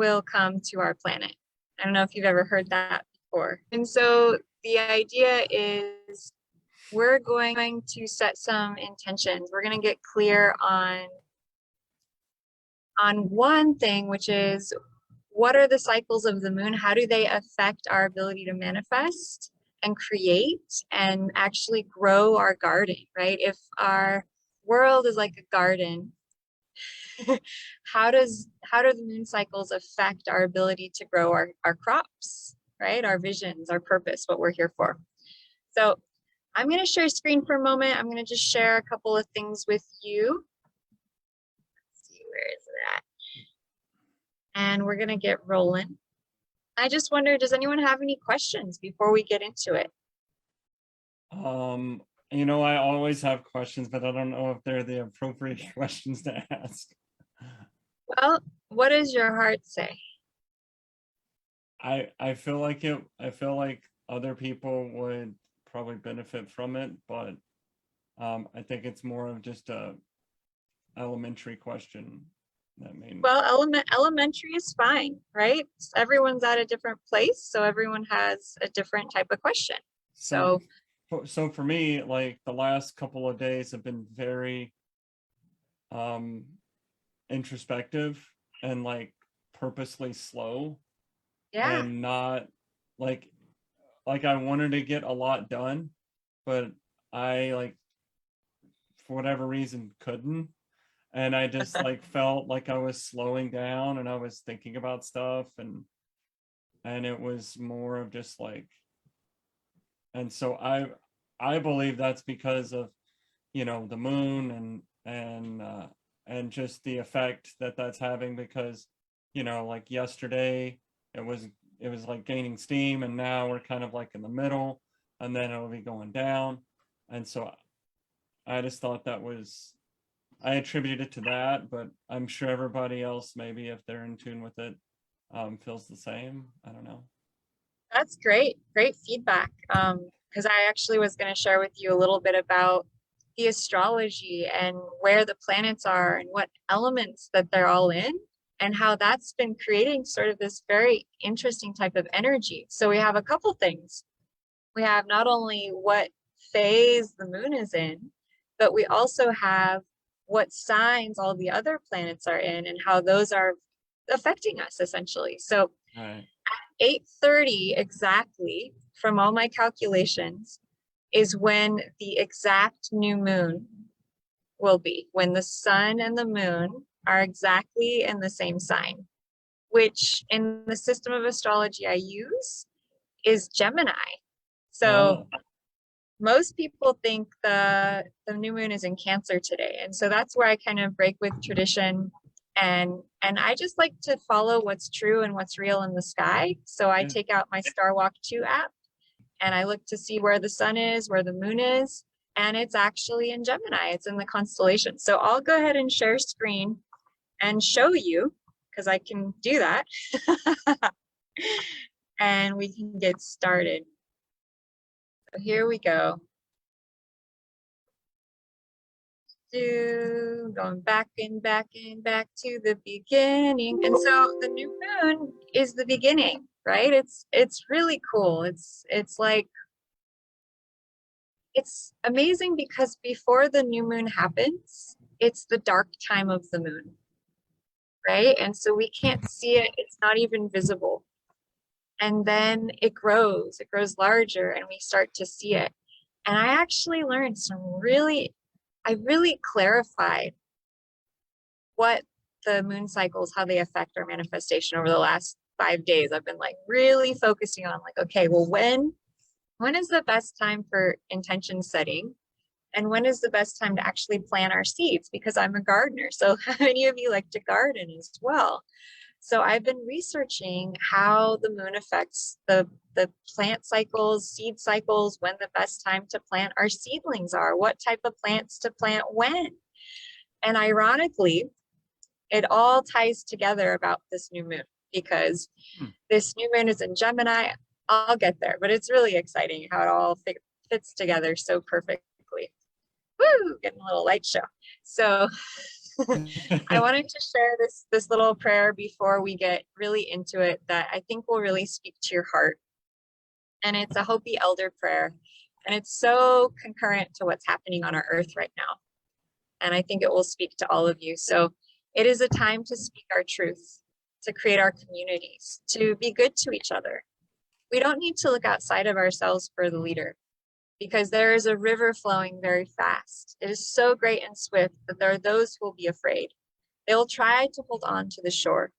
will come to our planet. I don't know if you've ever heard that before. And so the idea is we're going to set some intentions. We're going to get clear on one thing, which is what are the cycles of the moon? How do they affect our ability to manifest and create and actually grow our garden, right? If our world is like a garden, how do the moon cycles affect our ability to grow our crops, right? Our visions, our purpose, what we're here for. So I'm going to share screen for a moment. I'm going to just share a couple of things with you. Let's see, where is it at? And we're going to get rolling. I just wonder, does anyone have any questions before we get into it? I always have questions, but I don't know if they're the appropriate questions to ask. Well, what does your heart say? I feel like other people would probably benefit from it, but I think it's more of just a elementary question. Well, elementary is fine, right? Everyone's at a different place, so everyone has a different type of question. So for me, like the last couple of days have been very introspective and like purposely slow. Yeah. And not like I wanted to get a lot done, but I for whatever reason couldn't. And I just felt like I was slowing down and I was thinking about stuff and it was more of just and so I believe that's because of, the moon and just the effect that that's having, because, like yesterday it was like gaining steam and now we're kind of like in the middle and then it'll be going down. And so I just thought I attributed it to that, but I'm sure everybody else, maybe if they're in tune with it, feels the same. I don't know. That's great feedback. Because I actually was going to share with you a little bit about the astrology and where the planets are and what elements that they're all in and how that's been creating sort of this very interesting type of energy. So we have a couple things. We have not only what phase the moon is in, but we also have what signs all the other planets are in and how those are affecting us essentially. So Right. 8:30 exactly, from all my calculations, is when the exact new moon will be, when the sun and the moon are exactly in the same sign, which in the system of astrology I use is Gemini. So most people think the new moon is in Cancer today. And so that's where I kind of break with tradition. And I just like to follow what's true and what's real in the sky. So I take out my Star Walk 2 app and I look to see where the sun is, where the moon is, and it's actually in Gemini. It's in the constellation. So I'll go ahead and share screen and show you, because I can do that. And we can get started. So here we go. Going back to the beginning. And so the new moon is the beginning, right? It's really cool. It's like, it's amazing because before the new moon happens, it's the dark time of the moon, right? And so we can't see it. It's not even visible. And then it grows larger and we start to see it. And I actually learned I really clarified what the moon cycles, how they affect our manifestation over the last 5 days. I've been like really focusing on like, okay, well, when is the best time for intention setting? And when is the best time to actually plant our seeds? Because I'm a gardener. So how many of you like to garden as well? So I've been researching how the moon affects the plant cycles, seed cycles, when the best time to plant our seedlings are, what type of plants to plant when. And ironically, it all ties together about this new moon, because this new moon is in Gemini. I'll get there, but it's really exciting how it all fits together so perfectly. Woo, getting a little light show. So I wanted to share this little prayer before we get really into it that I think will really speak to your heart. And it's a Hopi elder prayer. And it's so concurrent to what's happening on our earth right now. And I think it will speak to all of you. So it is a time to speak our truth, to create our communities, to be good to each other. We don't need to look outside of ourselves for the leader, because there is a river flowing very fast. It is so great and swift that there are those who will be afraid. They will try to hold on to the shore.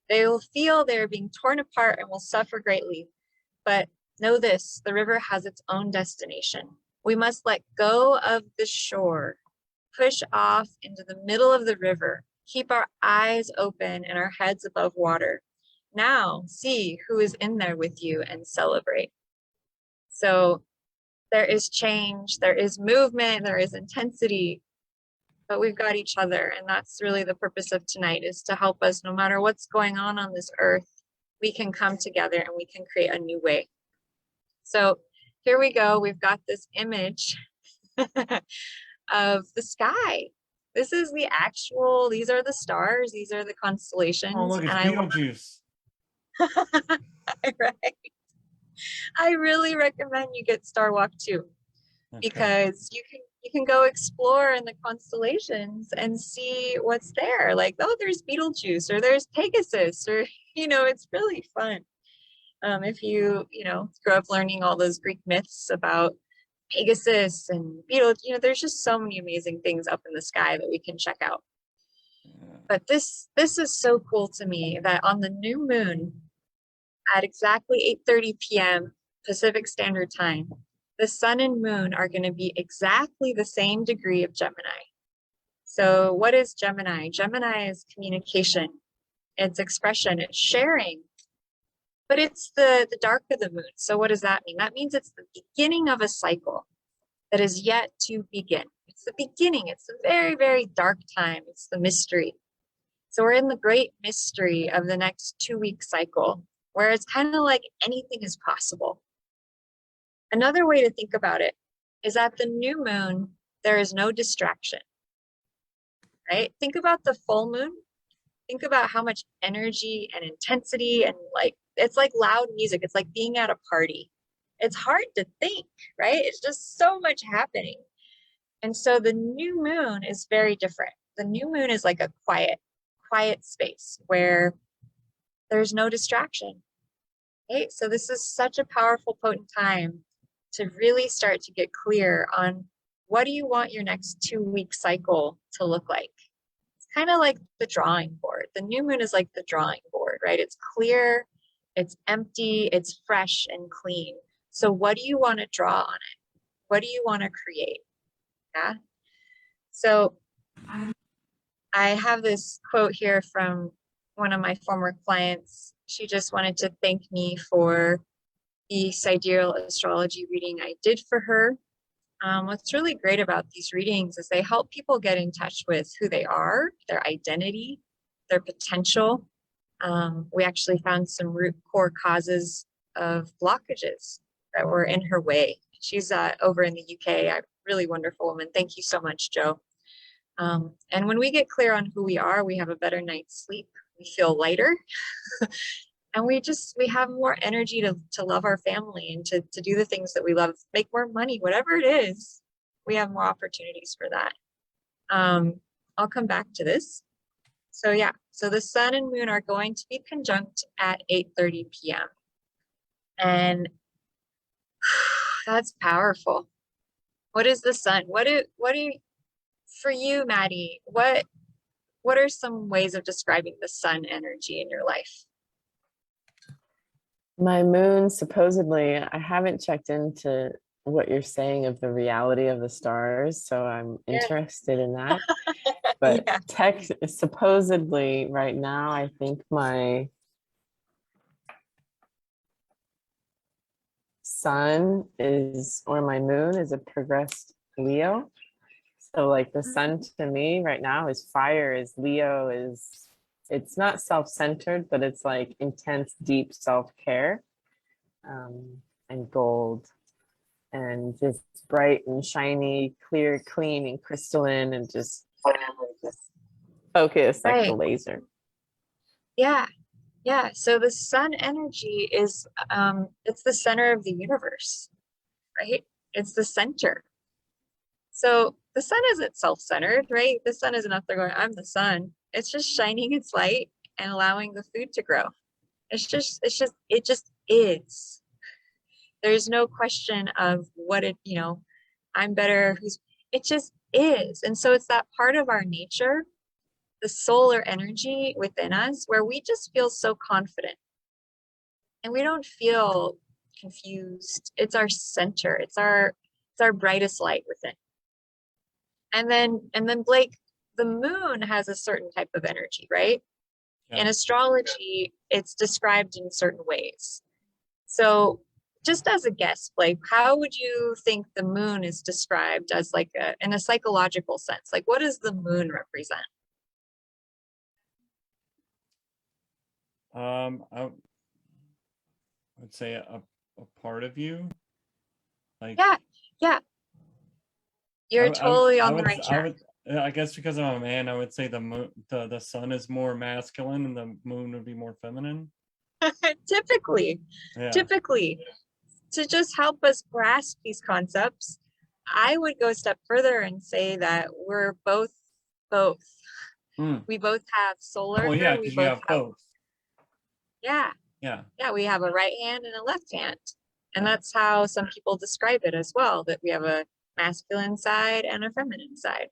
They will feel they are being torn apart and will suffer greatly. But know this, the river has its own destination. We must let go of the shore, push off into the middle of the river, keep our eyes open and our heads above water. Now see who is in there with you and celebrate. So there is change, there is movement, there is intensity, but we've got each other. And that's really the purpose of tonight, is to help us, no matter what's going on this earth, we can come together and we can create a new way. So here we go. We've got this image of the sky. This is the actual, these are the stars, these are the constellations. Oh, look, it's Beetlejuice. Right. I really recommend you get Star Walk too, because you can go explore in the constellations and see what's there. Like, oh, there's Beetlejuice, or there's Pegasus, or it's really fun. If you grew up learning all those Greek myths about Pegasus and Beetlejuice, there's just so many amazing things up in the sky that we can check out. But this is so cool to me that on the new moon at exactly 8:30 p.m. Pacific Standard Time, the sun and moon are going to be exactly the same degree of Gemini. So what is Gemini? Gemini is communication, it's expression, it's sharing. But it's the dark of the moon. So what does that mean? That means it's the beginning of a cycle that is yet to begin. It's the beginning. It's a very, very dark time. It's the mystery. So we're in the great mystery of the next 2-week cycle, where it's kind of like anything is possible. Another way to think about it is at the new moon, there is no distraction, right? Think about the full moon. Think about how much energy and intensity and it's like loud music. It's like being at a party. It's hard to think, right? It's just so much happening. And so the new moon is very different. The new moon is like a quiet space where there's no distraction, right? So this is such a powerful, potent time to really start to get clear on, what do you want your next 2-week cycle to look like? It's kind of like the drawing board. The new moon is like the drawing board, right? It's clear, it's empty, it's fresh and clean. So what do you want to draw on it? What do you want to create? Yeah. So I have this quote here from one of my former clients. She just wanted to thank me for the sidereal astrology reading I did for her. What's really great about these readings is they help people get in touch with who they are, their identity, their potential. We actually found some root core causes of blockages that were in her way. She's over in the UK, a really wonderful woman. Thank you so much, Joe. And when we get clear on who we are, we have a better night's sleep. We feel lighter. And we have more energy to love our family and to do the things that we love, make more money, whatever it is. We have more opportunities for that. I'll come back to this. So yeah, so the sun and moon are going to be conjunct at 8:30 p.m. And that's powerful. What is the sun? What do for you, Maddie, what are some ways of describing the sun energy in your life? My moon, supposedly, I haven't checked into what you're saying of the reality of the stars, so I'm interested in that. But supposedly right now, I think my sun is, or my moon is, a progressed Leo. So like the sun to me right now is fire, is Leo, is, it's not self-centered, but it's like intense, deep self-care, and gold, and just bright and shiny, clear, clean, and crystalline, and just focus, like the Right. laser. Yeah. Yeah. So the sun energy is it's the center of the universe, right? It's the center. So the sun isn't self-centered, right? The sun isn't up there going, I'm the sun. It's just shining its light and allowing the food to grow. It just is. There's no question of what it, I'm better, it just is. And so it's that part of our nature, the solar energy within us, where we just feel so confident and we don't feel confused. It's our center. It's our brightest light within. And then Blake, the moon has a certain type of energy, right? In Yeah. astrology, it's described in certain ways. So just as a guess, Blake, how would you think the moon is described as like in a psychological sense? Like what does the moon represent? I would say a part of you. Like Yeah, yeah, you're totally on the right I track. would I guess because I'm a man, I would say the sun is more masculine and the moon would be more feminine. Typically, Yeah. typically, to just help us grasp these concepts, I would go a step further and say that we're both. Hmm. We both have solar, Well, yeah, we because you both have have, both. yeah, Yeah. yeah, we have a right hand and a left hand. And Yeah. that's how some people describe it as well, that we have a masculine side and a feminine side.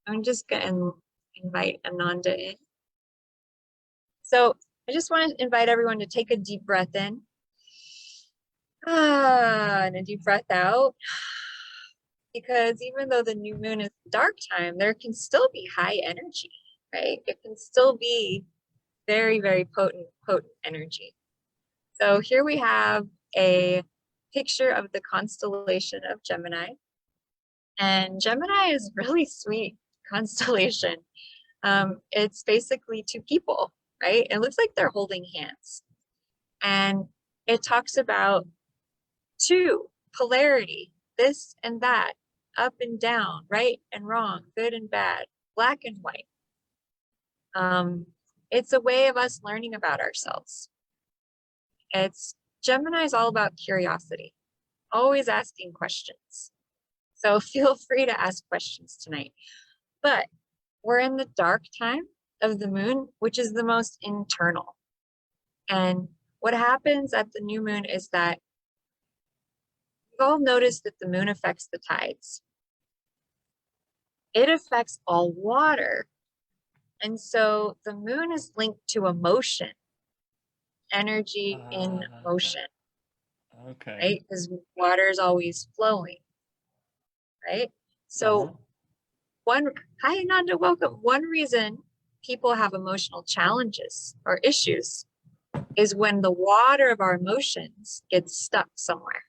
I'm just gonna invite Ananda in. So I just want to invite everyone to take a deep breath in. And a deep breath out. Because even though the new moon is dark time, there can still be high energy, right? It can still be very, very potent energy. So here we have a picture of the constellation of Gemini. And Gemini is really sweet constellation. It's basically two people, right? It looks like they're holding hands. And it talks about two, polarity, this and that, up and down, right and wrong, good and bad, black and white. It's a way of us learning about ourselves. Gemini is all about curiosity, always asking questions. So feel free to ask questions tonight. But we're in the dark time of the moon, which is the most internal. And what happens at the new moon is that we've all noticed that the moon affects the tides. It affects all water. And so the moon is linked to emotion, energy in motion, Okay. right? Because water is always flowing, right? So hi Ananda, welcome. One reason people have emotional challenges or issues is when the water of our emotions gets stuck somewhere,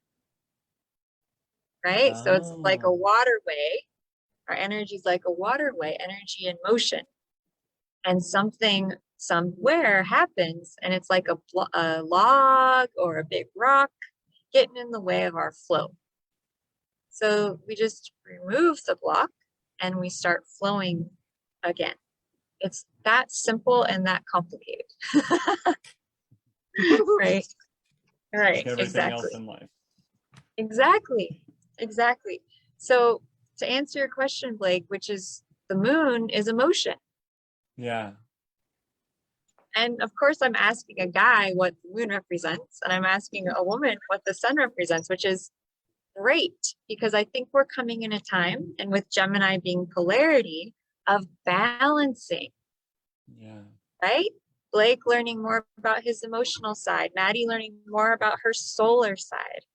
right? So it's like a waterway. Our energy is like a waterway, energy in motion. And something somewhere happens and it's like a log or a big rock getting in the way of our flow. So we just remove the block and we start flowing again. It's that simple and that complicated. Right? Right. Like everything Exactly. else in life. Exactly. Exactly. So to answer your question, Blake, which is the moon is emotion. Yeah. And of course, I'm asking a guy what the moon represents, and I'm asking a woman what the sun represents, which is great because I think we're coming in a time, and with Gemini being polarity, of balancing. Yeah. Right? Blake learning more about his emotional side, Maddie learning more about her solar side,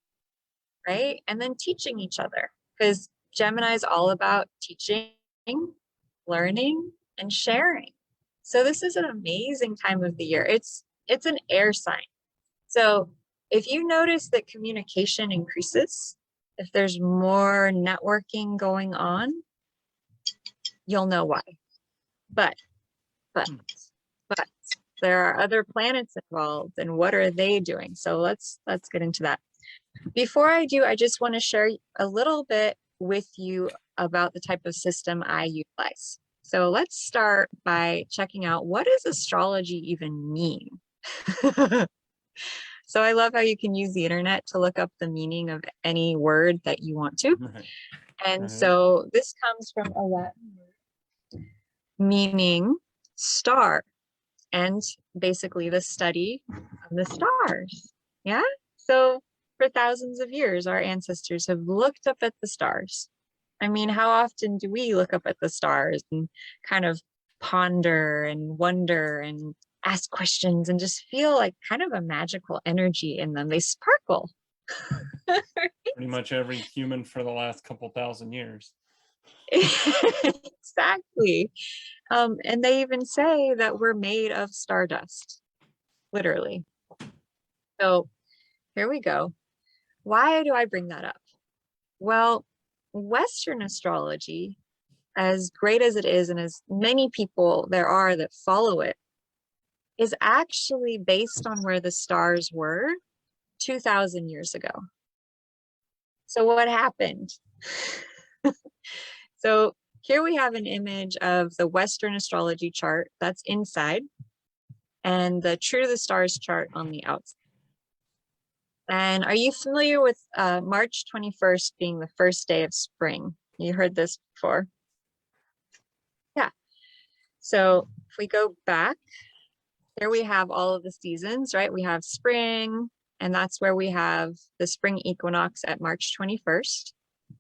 right? And then teaching each other because Gemini is all about teaching, learning, and sharing. So this is an amazing time of the year. It's an air sign. So if you notice that communication increases, if there's more networking going on, you'll know why. But there are other planets involved and what are they doing? So let's get into that. Before I do, I just want to share a little bit with you about the type of system I utilize. So let's start by checking out, what does astrology even mean? So I love how you can use the internet to look up the meaning of any word that you want to. Right. And Right. so this comes from a Latin word meaning star, and basically the study of the stars. Yeah. So for thousands of years, our ancestors have looked up at the stars. I mean, how often do we look up at the stars and kind of ponder and wonder and ask questions and just feel like kind of a magical energy in them? They sparkle. Pretty much every human for the last couple thousand years. Exactly. And they even say that we're made of stardust, literally. So here we go. Why do I bring that up? Well, Western astrology, as great as it is, and as many people there are that follow it, is actually based on where the stars were 2,000 years ago. So what happened? So here we have an image of the Western astrology chart that's inside, and the True to the Stars chart on the outside. And are you familiar with March 21st being the first day of spring? You heard this before? Yeah. So if we go back, here we have all of the seasons, right? We have spring, and that's where we have the spring equinox at March 21st.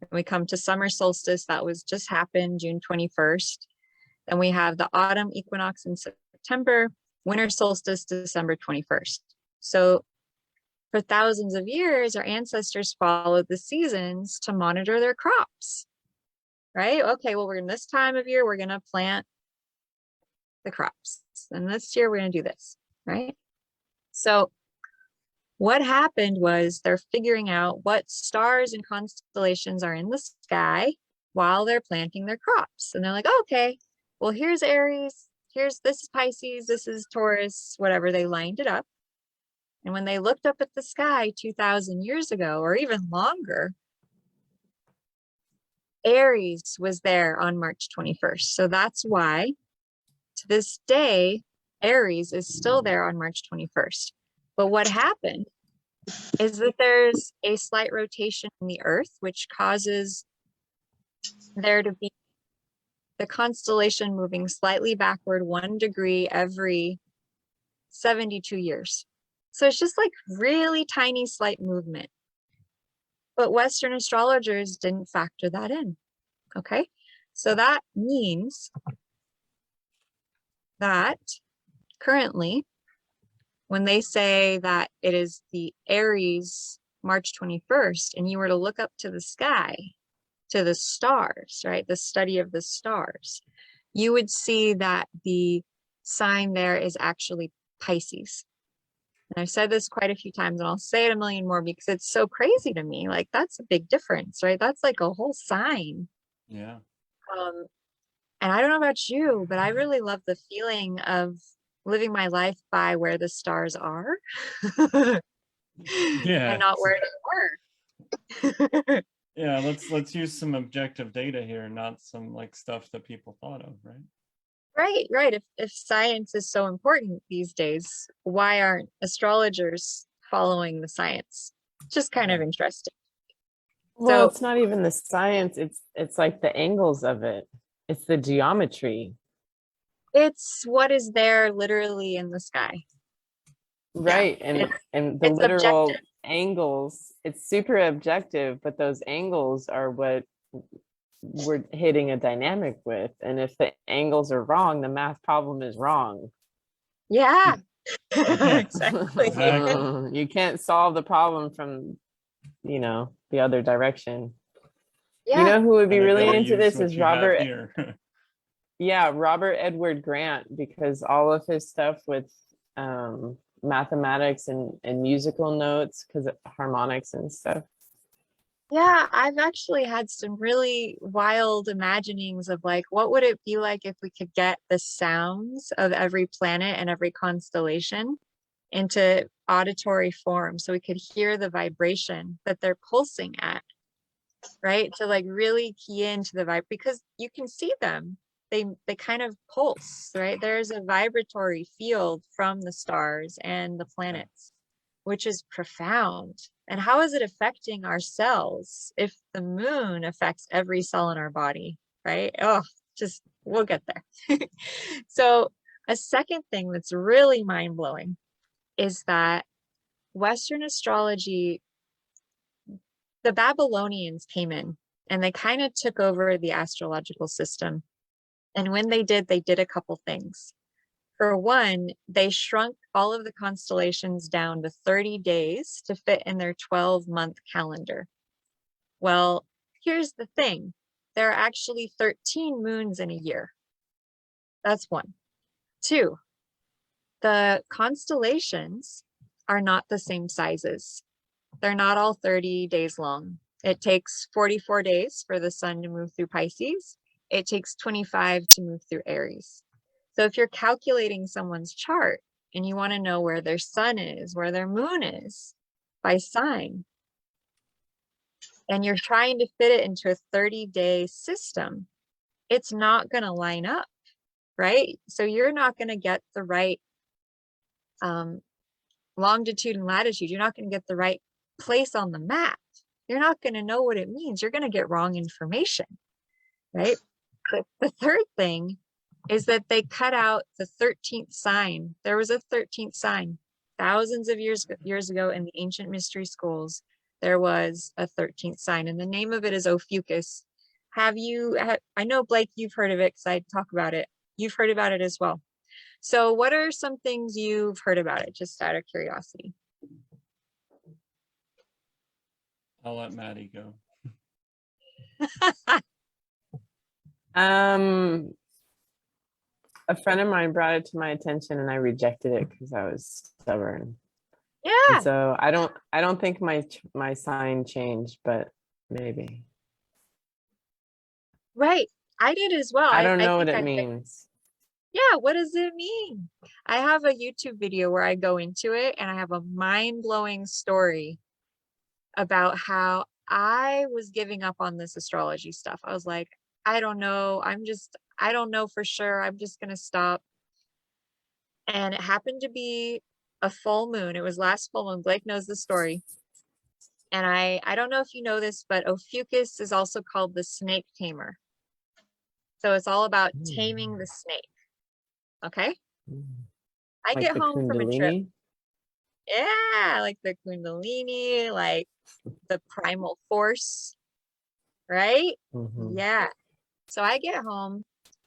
And we come to summer solstice, that was just happened June 21st. Then we have the autumn equinox in September, winter solstice December 21st. So for thousands of years, our ancestors followed the seasons to monitor their crops, right? Okay, well, we're in this time of year, we're going to plant the crops. And this year, we're going to do this, right? So what happened was they're figuring out what stars and constellations are in the sky while they're planting their crops. And they're like, oh, okay, well, here's Aries, this is Pisces, this is Taurus, whatever. They lined it up. And when they looked up at the sky 2,000 years ago, or even longer, Aries was there on March 21st. So that's why, to this day, Aries is still there on March 21st. But what happened is that there's a slight rotation in the Earth, which causes there to be the constellation moving slightly backward 1 degree every 72 years. So it's just like really tiny, slight movement. But Western astrologers didn't factor that in. Okay. So that means that currently, when they say that it is the Aries March 21st, and you were to look up to the sky, to the stars, right? The study of the stars, you would see that the sign there is actually Pisces. And I've said this quite a few times, and I'll say it a million more because it's so crazy to me. Like, that's a big difference, right? That's like a whole sign. Yeah. And I don't know about you, but I really love the feeling of living my life by where the stars are Yeah. and not where they were. Yeah, let's use some objective data here, not some like stuff that people thought of, right? Right. If science is so important these days, why aren't astrologers following the science? Just kind of interesting. Well, So it's not even the science, it's like the angles of it. It's the geometry. it's what is there literally in the sky. Right. And the It's literal objective. angles, it's super objective, but those angles are what we're hitting a dynamic with. And if the angles are wrong, the math problem is wrong. Yeah. Yeah. Exactly. Exactly. You can't solve the problem from, the other direction. You Yeah. know who would be Better really gotta into use this what is you have Robert. here. Yeah, Robert Edward Grant, because all of his stuff with mathematics and musical notes, because harmonics and stuff. Yeah, I've actually had some really wild imaginings of like, what would it be like if we could get the sounds of every planet and every constellation into auditory form so we could hear the vibration that they're pulsing at, right? To like really key into the vibe, because you can see them. they kind of pulse, right? There's a vibratory field from the stars and the planets, which is profound. And how is it affecting our cells if the moon affects every cell in our body, right? Oh, just we'll get there. So a second thing that's really mind-blowing is that Western astrology, the Babylonians came in and they kind of took over the astrological system. And when they did a couple things. For one, they shrunk all of the constellations down to 30 days to fit in their 12-month calendar. Well, here's the thing. There are actually 13 moons in a year. That's one. Two, the constellations are not the same sizes. They're not all 30 days long. It takes 44 days for the sun to move through Pisces. It takes 25 to move through Aries. So if you're calculating someone's chart and you want to know where their sun is, where their moon is by sign, and you're trying to fit it into a 30-day system, it's not going to line up, right? So you're not going to get the right longitude and latitude. You're not going to get the right place on the map. You're not going to know what it means. You're going to get wrong information, right? The third thing is that they cut out the 13th sign. There was a 13th sign. Thousands of years ago in the ancient mystery schools, there was a 13th sign, and the name of it is Ophiuchus. I know, Blake, you've heard of it because I talk about it. You've heard about it as well. So what are some things you've heard about it, just out of curiosity? I'll let Maddie go. A friend of mine brought it to my attention and I rejected it because I was stubborn. Yeah. And so I don't think my sign changed, but maybe. Right. I did as well. I don't know what think it I did. means. Yeah, what does it mean? I have a YouTube video where I go into it and I have a mind-blowing story about how I was giving up on this astrology stuff. I was like, I don't know. I don't know for sure. I'm just going to stop. And it happened to be a full moon. It was last full moon. Blake knows the story. And I don't know if you know this, but Ophiuchus is also called the snake tamer. So it's all about taming the snake. Okay. I Like get the home from a trip. Kundalini? Yeah, like the Kundalini, like the primal force, right? Mhm. Yeah. So I get home,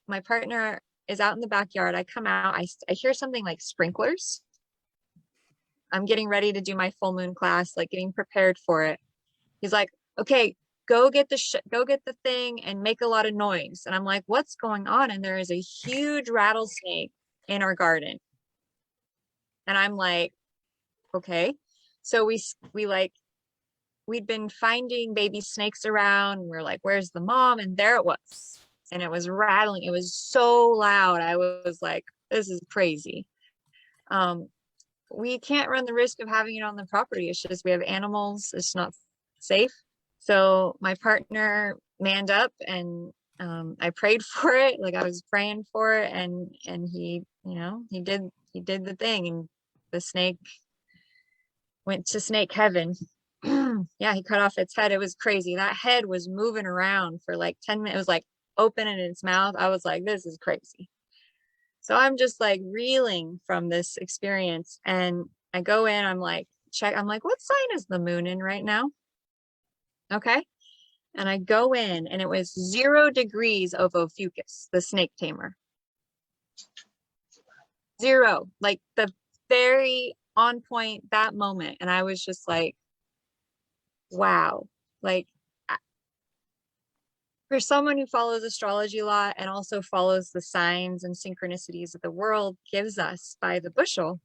my partner is out in the backyard. I come out, I hear something like sprinklers. I'm getting ready to do my full moon class, like getting prepared for it. He's like, okay, go get the thing and make a lot of noise. And I'm like, what's going on? And there is a huge rattlesnake in our garden. And I'm like, okay. So we'd been finding baby snakes around. And we're like, where's the mom? And there it was. And it was rattling. It was so loud. I was like, this is crazy. We can't run the risk of having it on the property. It's just we have animals. It's not safe. So my partner manned up and I prayed for it. Like I was praying for it, and he, he did the thing, and the snake went to snake heaven. Yeah, he cut off its head. It was crazy. That head was moving around for like 10 minutes. It was like open in its mouth. I was like, this is crazy. So I'm just like reeling from this experience. And I go in, I'm like, what sign is the moon in right now? Okay. And I go in and it was 0 degrees of Ophiuchus, the snake tamer. 0, like the very on point that moment. And I was just like, wow. Like for someone who follows astrology a lot and also follows the signs and synchronicities that the world gives us by the bushel,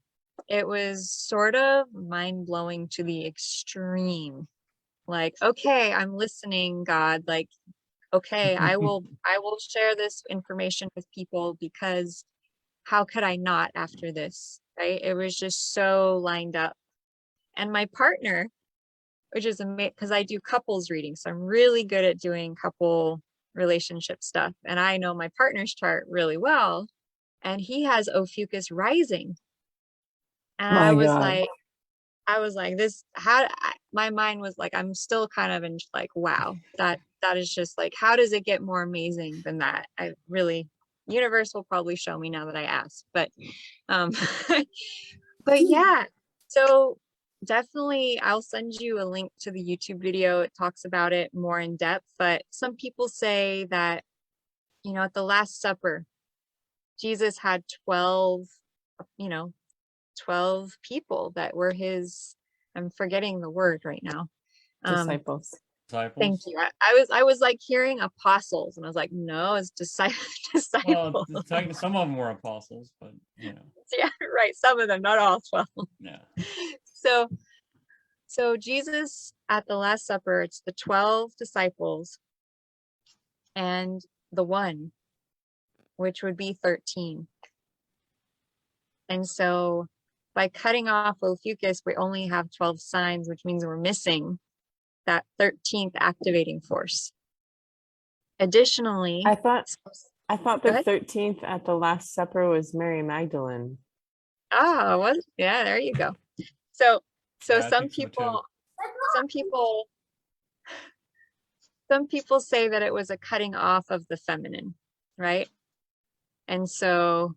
it was sort of mind-blowing to the extreme. Like, okay, I'm listening, God. Like, okay, I will share this information with people, because how could I not after this, right? It was just so lined up. And my partner, which is amazing because I do couples reading, so I'm really good at doing couple relationship stuff. And I know my partner's chart really well, and he has Ophiuchus rising. And My God. I was like, my mind was like, I'm still kind of in like, wow, that is just like, how does it get more amazing than that? I really, universe will probably show me now that I asked, but, but yeah, so definitely I'll send you a link to the YouTube video. It talks about it more in depth, but some people say that, you know, at the Last Supper, Jesus had 12, you know, 12 people that were his, I'm forgetting the word right now. Disciples. Thank Disciples. you. I was like hearing apostles, and I was like, no, it's Well, disciples. some of them were apostles, but you know, Yeah, right. Some of them, not all 12. yeah. So, so Jesus at the Last Supper, it's the 12 disciples and the one, which would be 13. And so by cutting off Ophiuchus, we only have 12 signs, which means we're missing that 13th activating force. Additionally, I thought go the ahead. 13th at the Last Supper was Mary Magdalene. Oh, what? Yeah, there you go. So Yeah, I some think so too. people, some people, some people say that it was a cutting off of the feminine, right? And so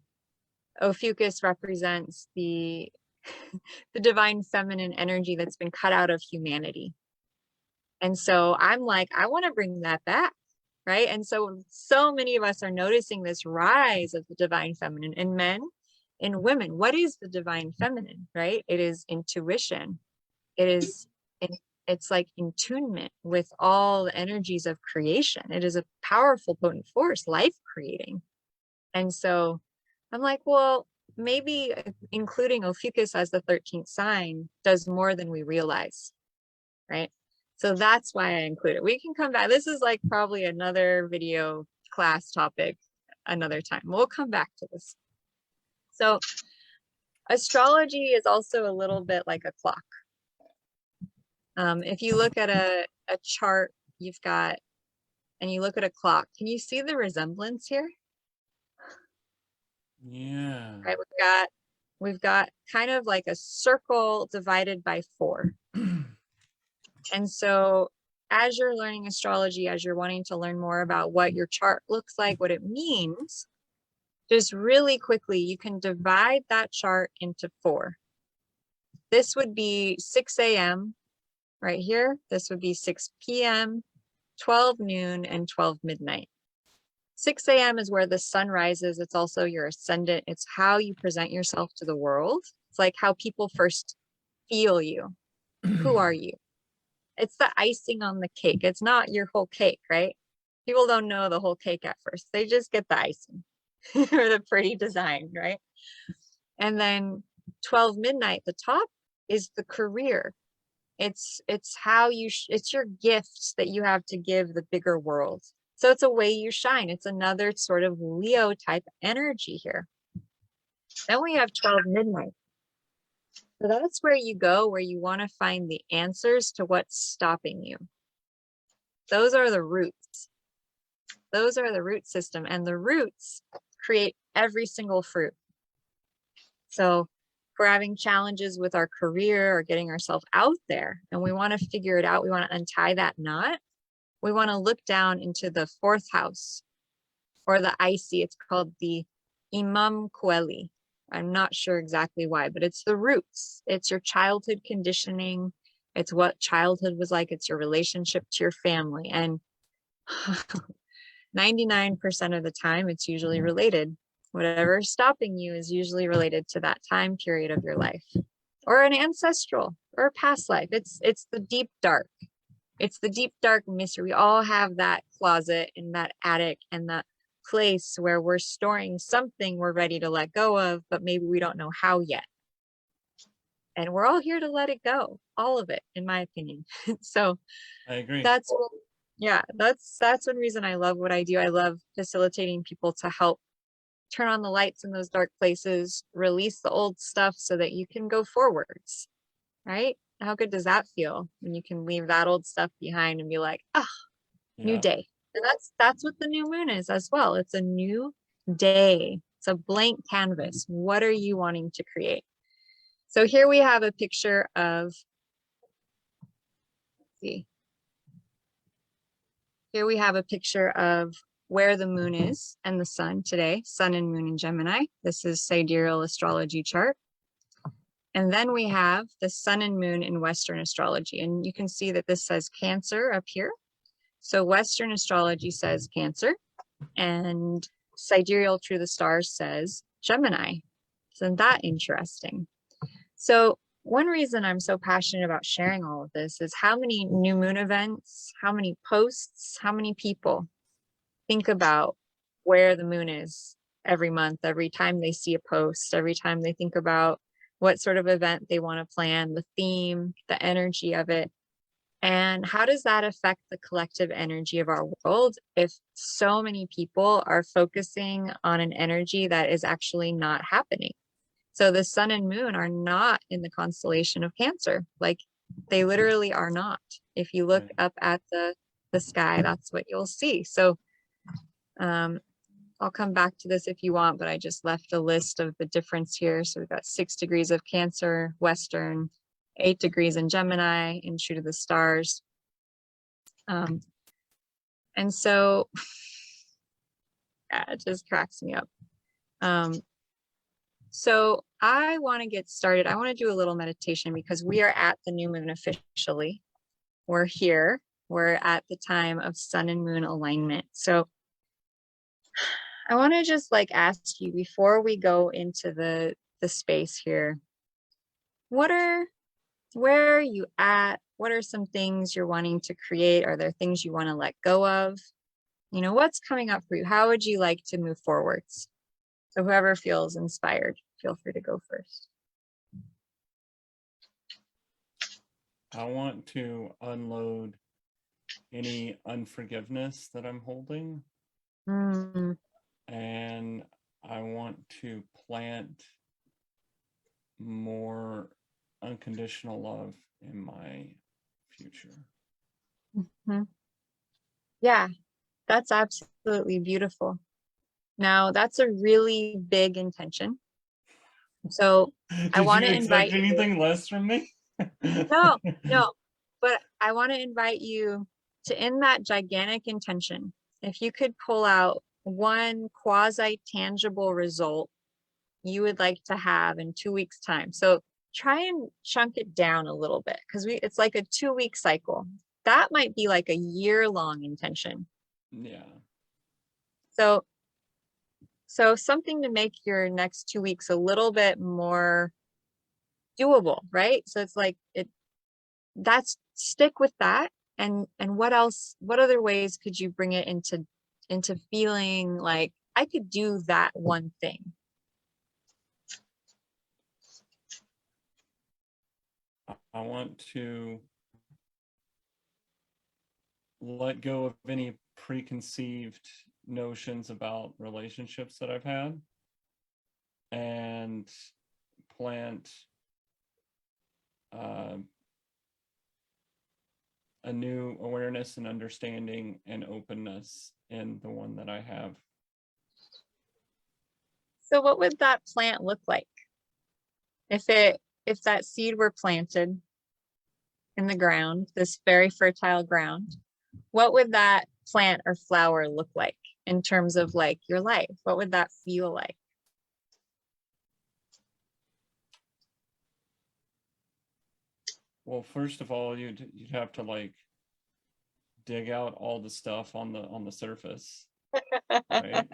Ophiuchus represents the the divine feminine energy that's been cut out of humanity. And so I'm like, I want to bring that back, right? And so many of us are noticing this rise of the divine feminine in men, in women. What is the divine feminine, right? It is intuition. It is, it's like in tunement with all the energies of creation. It is a powerful, potent force, life creating. And so I'm like, well, maybe including Ophiuchus as the 13th sign does more than we realize, right? So that's why I include it. We can come back. This is like probably another video class topic another time. We'll come back to this. So astrology is also a little bit like a clock. If you look at a chart you've got, and you look at a clock, can you see the resemblance here? Yeah. Right, we've got kind of like a circle divided by 4. And so as you're learning astrology, as you're wanting to learn more about what your chart looks like, what it means, just really quickly, you can divide that chart into 4. This would be 6 a.m. right here. This would be 6 p.m., 12 noon, and 12 midnight. 6 a.m. is where the sun rises. It's also your ascendant. It's how you present yourself to the world. It's like how people first feel you. Who are you? It's the icing on the cake. It's not your whole cake, right? People don't know the whole cake at first. They just get the icing or the pretty design, right? And then 12 midnight, the top is the career. It's how you, it's your gifts that you have to give the bigger world. So it's a way you shine. It's another sort of Leo type energy here. Then we have 12 midnight. So that's where you go, where you want to find the answers to what's stopping you. Those are the roots. Those are the root system, and the roots create every single fruit. So if we're having challenges with our career or getting ourselves out there and we want to figure it out, we want to untie that knot, we want to look down into the 4th house, or the IC. It's called the Imam Kweli. I'm not sure exactly why, but it's the roots. It's your childhood conditioning. It's what childhood was like. It's your relationship to your family. And 99% of the time, it's usually related. Whatever's stopping you is usually related to that time period of your life, or an ancestral or a past life. It's the deep dark. It's the deep dark mystery. We all have that closet and that attic and that place where we're storing something we're ready to let go of, but maybe we don't know how yet. And we're all here to let it go, all of it, in my opinion. So I agree. that's one reason I love what I do. I love facilitating people to help turn on the lights in those dark places, release the old stuff so that you can go forwards, right? How good does that feel when you can leave that old stuff behind and be like, ah, new Yeah. day. And that's what the new moon is as well. It's a new day. It's a blank canvas. What are you wanting to create? So here we have a picture of, let's see. Here we have a picture of where the moon is and the sun today, sun and moon in Gemini. This is sidereal astrology chart. And then we have the sun and moon in Western astrology. And you can see that this says Cancer up here. So Western astrology says Cancer, and sidereal through the stars says Gemini. Isn't that interesting? So one reason I'm so passionate about sharing all of this is how many new moon events, how many posts, how many people think about where the moon is every month, every time they see a post, every time they think about what sort of event they want to plan, the theme, the energy of it. And how does that affect the collective energy of our world if so many people are focusing on an energy that is actually not happening? So the sun and moon are not in the constellation of Cancer. Like they literally are not. If you look Right. up at the sky, that's what you'll see. So I'll come back to this if you want, but I just left a list of the difference here. So we've got 6 degrees of Cancer, Western, 8 degrees in Gemini, and true to the stars. And so, yeah, it just cracks me up. So I want to get started. I want to do a little meditation because we are at the new moon officially. We're here. We're at the time of sun and moon alignment. So I want to just like ask you before we go into the space here, where are you at? What are some things you're wanting to create? Are there things you want to let go of? You know, what's coming up for you? How would you like to move forwards? So whoever feels inspired, feel free to go first. I want to unload any unforgiveness that I'm holding, Mm, and I want to plant more unconditional love in my future. mhm. Yeah, that's absolutely beautiful. Now, that's a really big intention. So I Did want you to expect invite you. anything less from me? No, no, but I want to invite you to, in that gigantic intention, if you could pull out one quasi-tangible result you would like to have in 2 weeks' time. So try and chunk it down a little bit because it's like a 2-week cycle. That might be like a year-long intention. Yeah. So something to make your next 2 weeks a little bit more doable, right? So it's like that's stick with that. And what else, what other ways could you bring it into feeling like I could do that one thing? I want to let go of any preconceived notions about relationships that I've had and plant a new awareness and understanding and openness in the one that I have. So what would that plant look like? If that seed were planted in the ground, this very fertile ground, what would that plant or flower look like in terms of like your life? What would that feel like? Well, first of all, you'd have to like dig out all the stuff on the surface, right?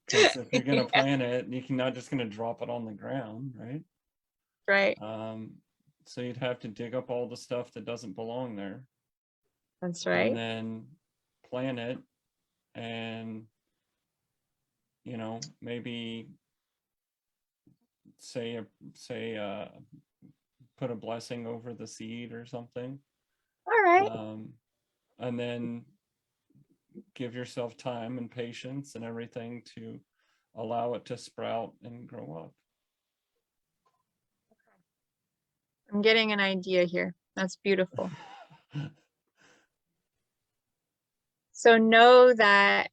Because if you're gonna plant it, you're not just gonna drop it on the ground, right? Right. So you'd have to dig up all the stuff that doesn't belong there, That's and right. then plant it, and maybe say put a blessing over the seed or something, All right. and then give yourself time and patience and everything to allow it to sprout and grow up. I'm getting an idea here. That's beautiful. So know that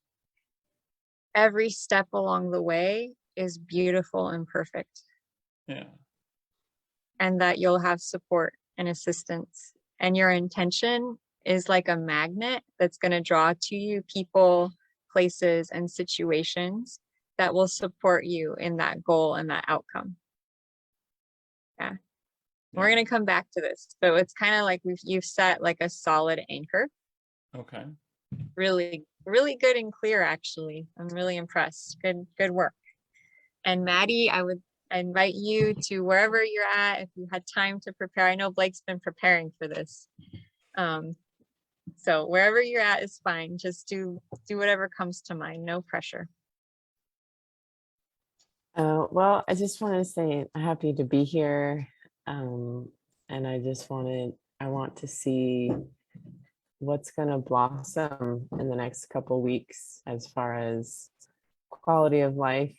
every step along the way is beautiful and perfect, Yeah. and that you'll have support and assistance. And your intention is like a magnet that's going to draw to you people, places, and situations that will support you in that goal and that outcome. Yeah. We're Yeah. going to come back to this. So it's kind of like you've set like a solid anchor. Okay. Really, really good and clear, actually. I'm really impressed. Good work. And Maddie, I would invite you to wherever you're at, if you had time to prepare. I know Blake's been preparing for this. So wherever you're at is fine. Just do whatever comes to mind. No pressure. Well, I just want to say I'm happy to be here. And I want to see what's going to blossom in the next couple weeks as far as quality of life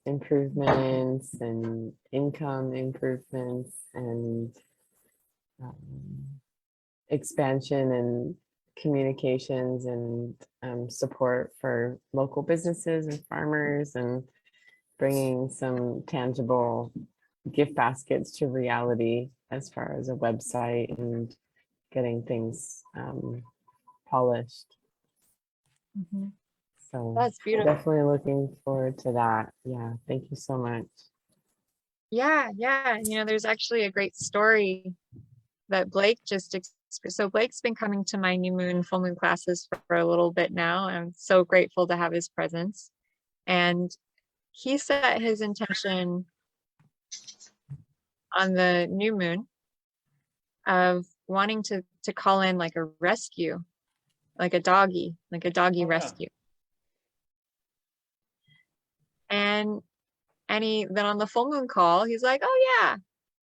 improvements and income improvements and um, expansion and communications and support for local businesses and farmers and bringing some tangible gift baskets to reality as far as a website and getting things polished. So That's beautiful. definitely looking forward to that. Yeah, thank you so much. Yeah, yeah. There's actually a great story that Blake so Blake's been coming to my new moon, full moon classes for a little bit now. I'm so grateful to have his presence. And he set his intention on the new moon of wanting to call in like a rescue, like a doggy Oh, yeah. rescue. And then on the full moon call, he's like, oh yeah,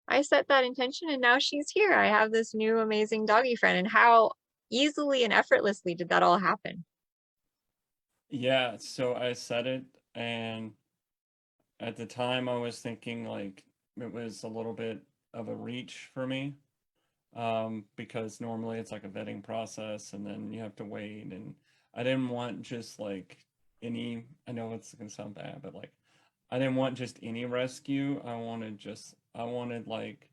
I set that intention and now she's here. I have this new amazing doggy friend. And how easily and effortlessly did that all happen? Yeah, so I said it, and at the time I was thinking like it was a little bit of a reach for me, because normally it's like a vetting process and then you have to wait, and I didn't want just like any, I know it's gonna sound bad, but like I didn't want just any rescue. I wanted like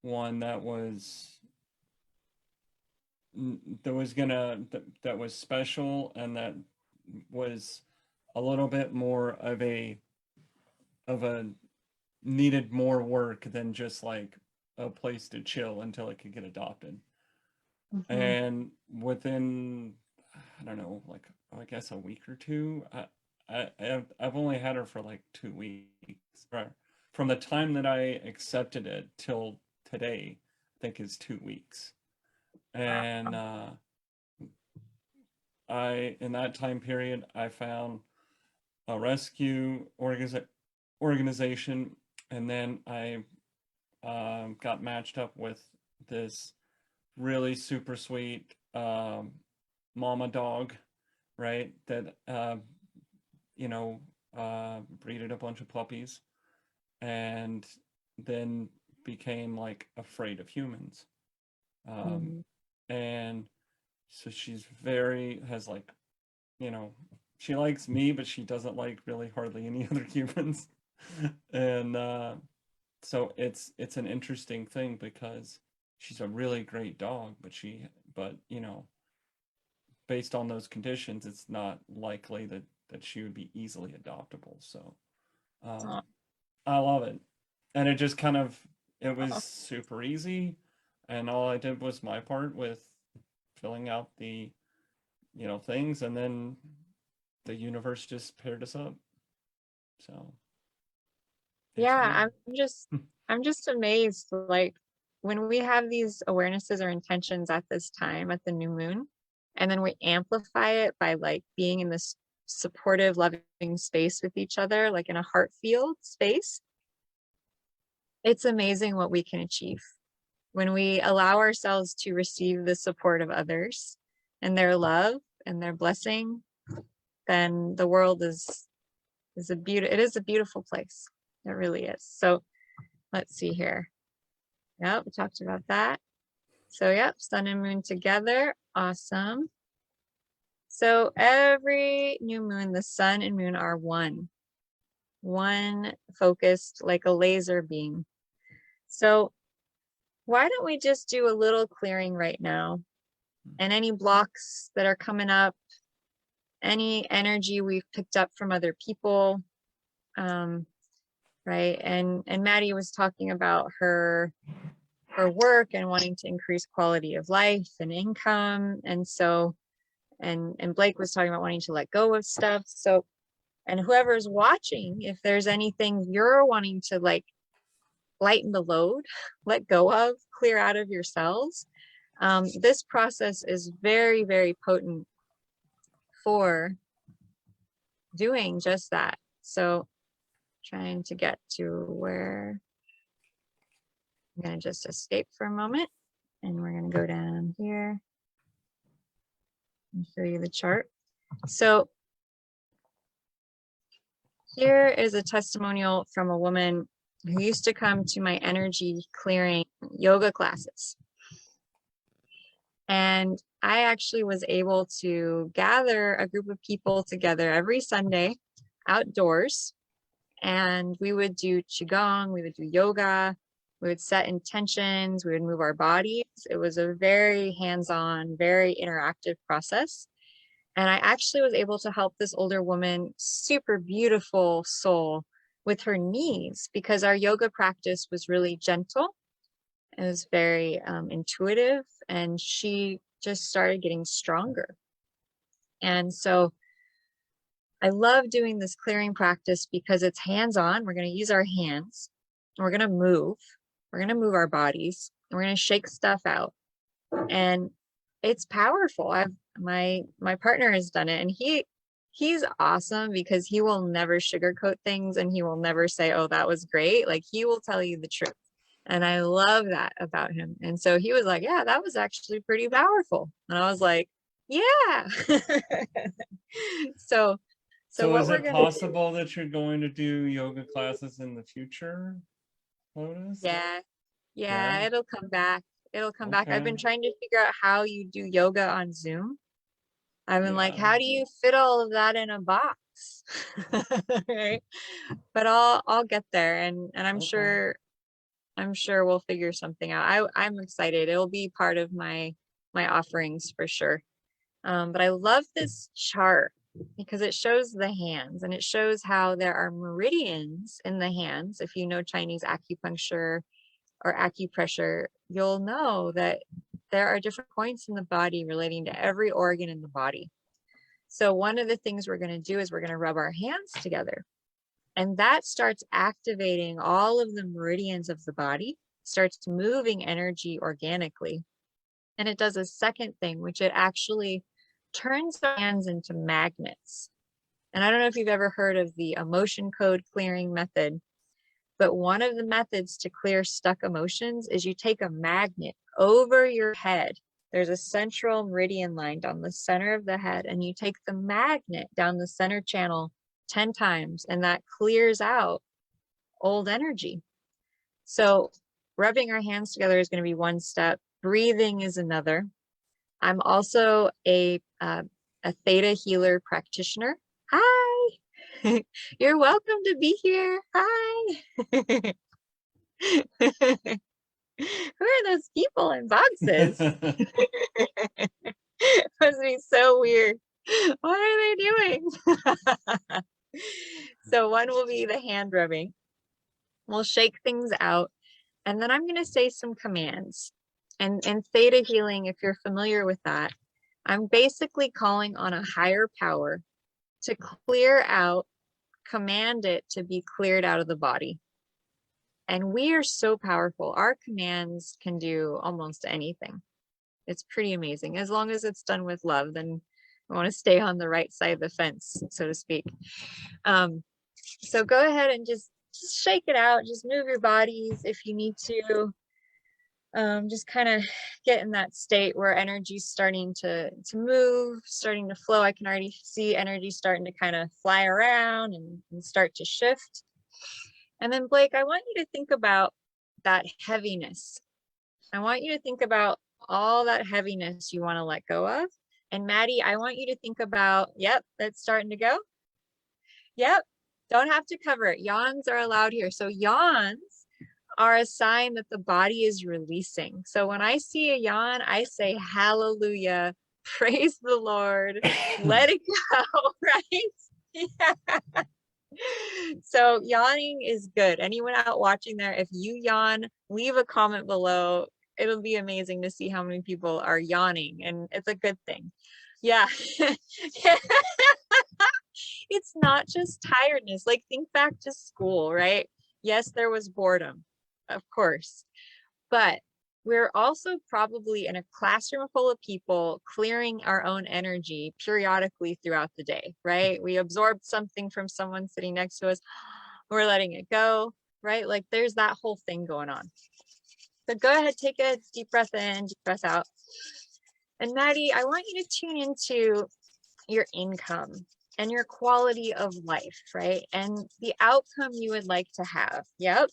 one that was that was special and that was a little bit more of a needed more work than just like a place to chill until it could get adopted. And within, I don't know, like I guess a week or two, I've only had her for like 2 weeks. Right. From the time that I accepted it till today, I think is 2 weeks. And in that time period, I found a rescue organization, and then I got matched up with this really super sweet mama dog, right? That breeded a bunch of puppies, and then became like afraid of humans. And so she's has like, you know, she likes me, but she doesn't like really hardly any other humans. And so it's an interesting thing because she's a really great dog, but based on those conditions, it's not likely that she would be easily adoptable. So Aw. I love it. And it just kind of, it was super easy. And all I did was my part with filling out the, things. And then the universe just paired us up. So it's Yeah, good. I'm just amazed. Like when we have these awarenesses or intentions at this time, at the new moon, and then we amplify it by like being in this supportive, loving space with each other, like in a heart field space, it's amazing what we can achieve when we allow ourselves to receive the support of others and their love and their blessing. Then the world is it is a beautiful place. It really is. So let's see here. Yep, we talked about that. So yep, sun and moon together. Awesome. So every new moon, the sun and moon are one focused like a laser beam. So why don't we just do a little clearing right now? And any blocks that are coming up, any energy we've picked up from other people, right? And Maddie was talking about her work and wanting to increase quality of life and income. And so, and Blake was talking about wanting to let go of stuff. So, and whoever's watching, if there's anything you're wanting to like lighten the load, let go of, clear out of your cells, this process is very, very potent for doing just that. So trying to get to where I'm going to just escape for a moment, and we're going to go down here and show you the chart. So here is a testimonial from a woman who used to come to my energy clearing yoga classes. And I actually was able to gather a group of people together every Sunday outdoors, and we would do qigong, we would do yoga, we would set intentions, we would move our bodies. It was a very hands-on, very interactive process. And I actually was able to help this older woman, super beautiful soul, with her knees, because our yoga practice was really gentle. It was very intuitive, and she just started getting stronger. And so I love doing this clearing practice because it's hands-on. We're going to use our hands. We're going to move. We're going to move our bodies. We're going to shake stuff out. And it's powerful. My partner has done it, and he's awesome because he will never sugarcoat things, and he will never say, oh, that was great. Like, he will tell you the truth. And I love that about him. And so he was like, yeah, that was actually pretty powerful. And I was like, yeah. So So what is we're it gonna possible that you're going to do yoga classes in the future, Lotus? yeah, Yeah. it'll come back. It'll come back. I've been Okay. trying to figure out how you do yoga on Zoom. I've been like, Yeah. how do you fit all of that in a box? Right? But I'll get there, and I'm Okay. sure we'll figure something out. I'm excited. It'll be part of my offerings for sure. But I love this chart because it shows the hands, and it shows how there are meridians in the hands. If you know Chinese acupuncture or acupressure, you'll know that there are different points in the body relating to every organ in the body. So one of the things we're going to do is we're going to rub our hands together, and that starts activating all of the meridians of the body, starts moving energy organically. And it does a second thing, which it actually turns the hands into magnets. And I don't know if you've ever heard of the emotion code clearing method, but one of the methods to clear stuck emotions is you take a magnet over your head. There's a central meridian line down the center of the head, and you take the magnet down the center channel 10 times, and that clears out old energy. So rubbing our hands together is going to be one step. Breathing is another. I'm also a theta healer practitioner. Hi. You're welcome to be here. Hi. Who are those people in boxes? Must be so weird. What are they doing? So one will be the hand rubbing. We'll shake things out, and then I'm going to say some commands. And theta healing, if you're familiar with that, I'm basically calling on a higher power to clear out, command it to be cleared out of the body. And we are so powerful. Our commands can do almost anything. It's pretty amazing. As long as it's done with love, then I want to stay on the right side of the fence, so to speak. So go ahead and just shake it out. Just move your bodies if you need to. Just kind of get in that state where energy's starting to move, starting to flow. I can already see energy starting to kind of fly around and start to shift. And then Blake, I want you to think about that heaviness. I want you to think about all that heaviness you want to let go of, And Maddie, I want you to think about, yep, that's starting to go. Yep, don't have to cover it. Yawns are allowed here. So yawns are a sign that the body is releasing. So when I see a yawn, I say, hallelujah, praise the Lord, let it go, right? Yeah. So yawning is good. Anyone out watching there, if you yawn, leave a comment below. It'll be amazing to see how many people are yawning, and it's a good thing. Yeah. It's not just tiredness. Like, think back to school, right? Yes, there was boredom, of course, but we're also probably in a classroom full of people clearing our own energy periodically throughout the day, right? We absorbed something from someone sitting next to us, we're letting it go, right? Like, there's that whole thing going on. So go ahead, take a deep breath in, deep breath out. And Maddie, I want you to tune into your income and your quality of life, right? And the outcome you would like to have. Yep.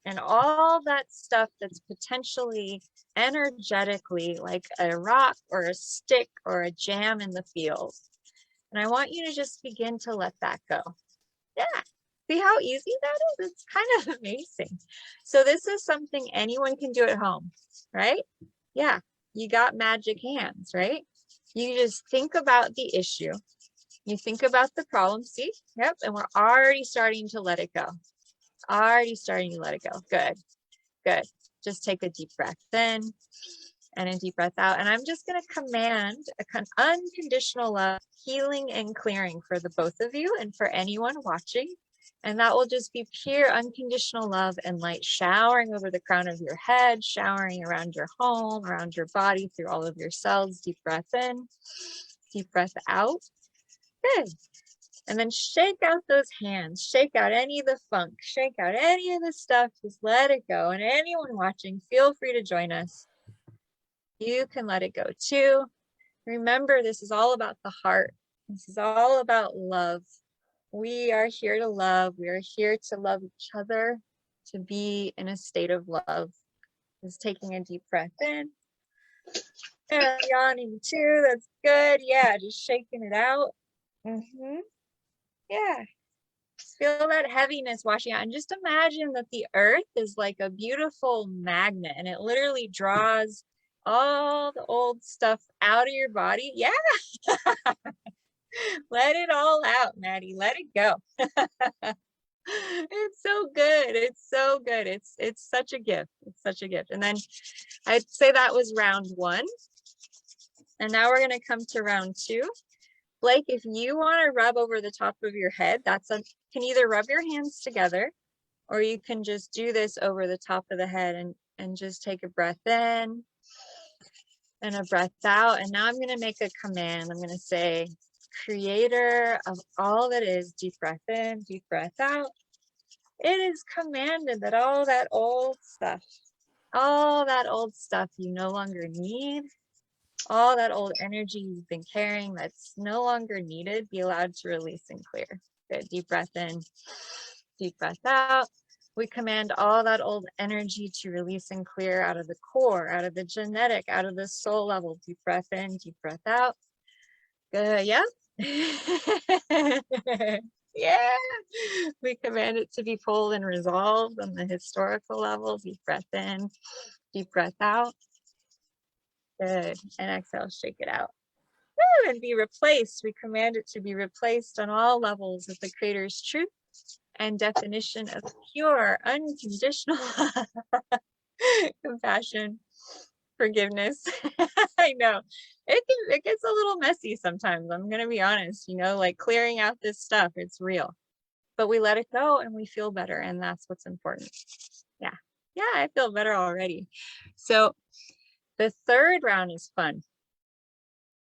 And all that stuff that's potentially energetically like a rock or a stick or a jam in the field. And I want you to just begin to let that go. Yeah. See how easy that is? It's kind of amazing. So this is something anyone can do at home, right? Yeah. You got magic hands, right? You just think about the issue. You think about the problem. See? Yep. And we're already starting to let it go. Already starting to let it go. Good. Good. Just take a deep breath in and a deep breath out. And I'm just going to command an unconditional love, healing and clearing for the both of you and for anyone watching. And that will just be pure unconditional love and light showering over the crown of your head, showering around your home, around your body, through all of your cells. Deep breath in, deep breath out. Good. And then shake out those hands, shake out any of the funk, shake out any of the stuff, just let it go. And anyone watching, feel free to join us. You can let it go too. Remember, this is all about the heart. This is all about love. We are here to love. We are here to love each other, to be in a state of love. Just taking a deep breath in. And yawning too, that's good. Yeah, just shaking it out. Yeah. Feel that heaviness washing out, and just imagine that the earth is like a beautiful magnet and it literally draws all the old stuff out of your body. Yeah. Let it all out, Maddie. Let it go. It's so good. It's so good. It's such a gift. It's such a gift. And then I'd say that was round 1. And now we're going to come to round 2. Blake, if you want to rub over the top of your head, can either rub your hands together, or you can just do this over the top of the head and just take a breath in and a breath out. And now I'm going to make a command. I'm going to say, creator of all that is, deep breath in, deep breath out. It is commanded that all that old stuff you no longer need, all that old energy you've been carrying that's no longer needed, be allowed to release and clear. Good. Deep breath in, deep breath out. We command all that old energy to release and clear out of the core, out of the genetic, out of the soul level. Deep breath in, deep breath out. Good. Yeah. Yeah. We command it to be pulled and resolved on the historical level. Deep breath in, deep breath out. Good. And exhale, shake it out. Woo, and be replaced. We command it to be replaced on all levels of the Creator's truth and definition of pure, unconditional compassion, forgiveness. I know it gets a little messy sometimes. I'm gonna be honest, like clearing out this stuff, it's real. But we let it go and we feel better, and that's what's important. Yeah. Yeah, I feel better already. So the third round is fun.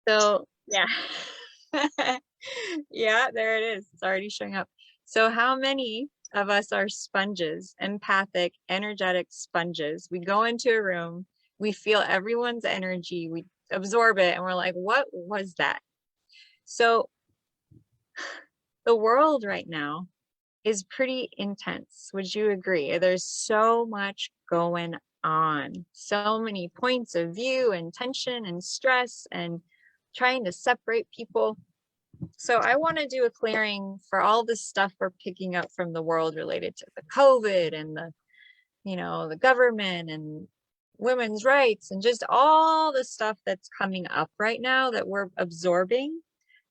So yeah. Yeah, there it is. It's already showing up. So how many of us are sponges, empathic, energetic sponges? We go into a room, we feel everyone's energy, we absorb it, and we're like, what was that? So the world right now is pretty intense. Would you agree? There's so much going on, so many points of view and tension and stress and trying to separate people. So I want to do a clearing for all the stuff we're picking up from the world related to the COVID and the, you know, the government and women's rights and just all the stuff that's coming up right now that we're absorbing.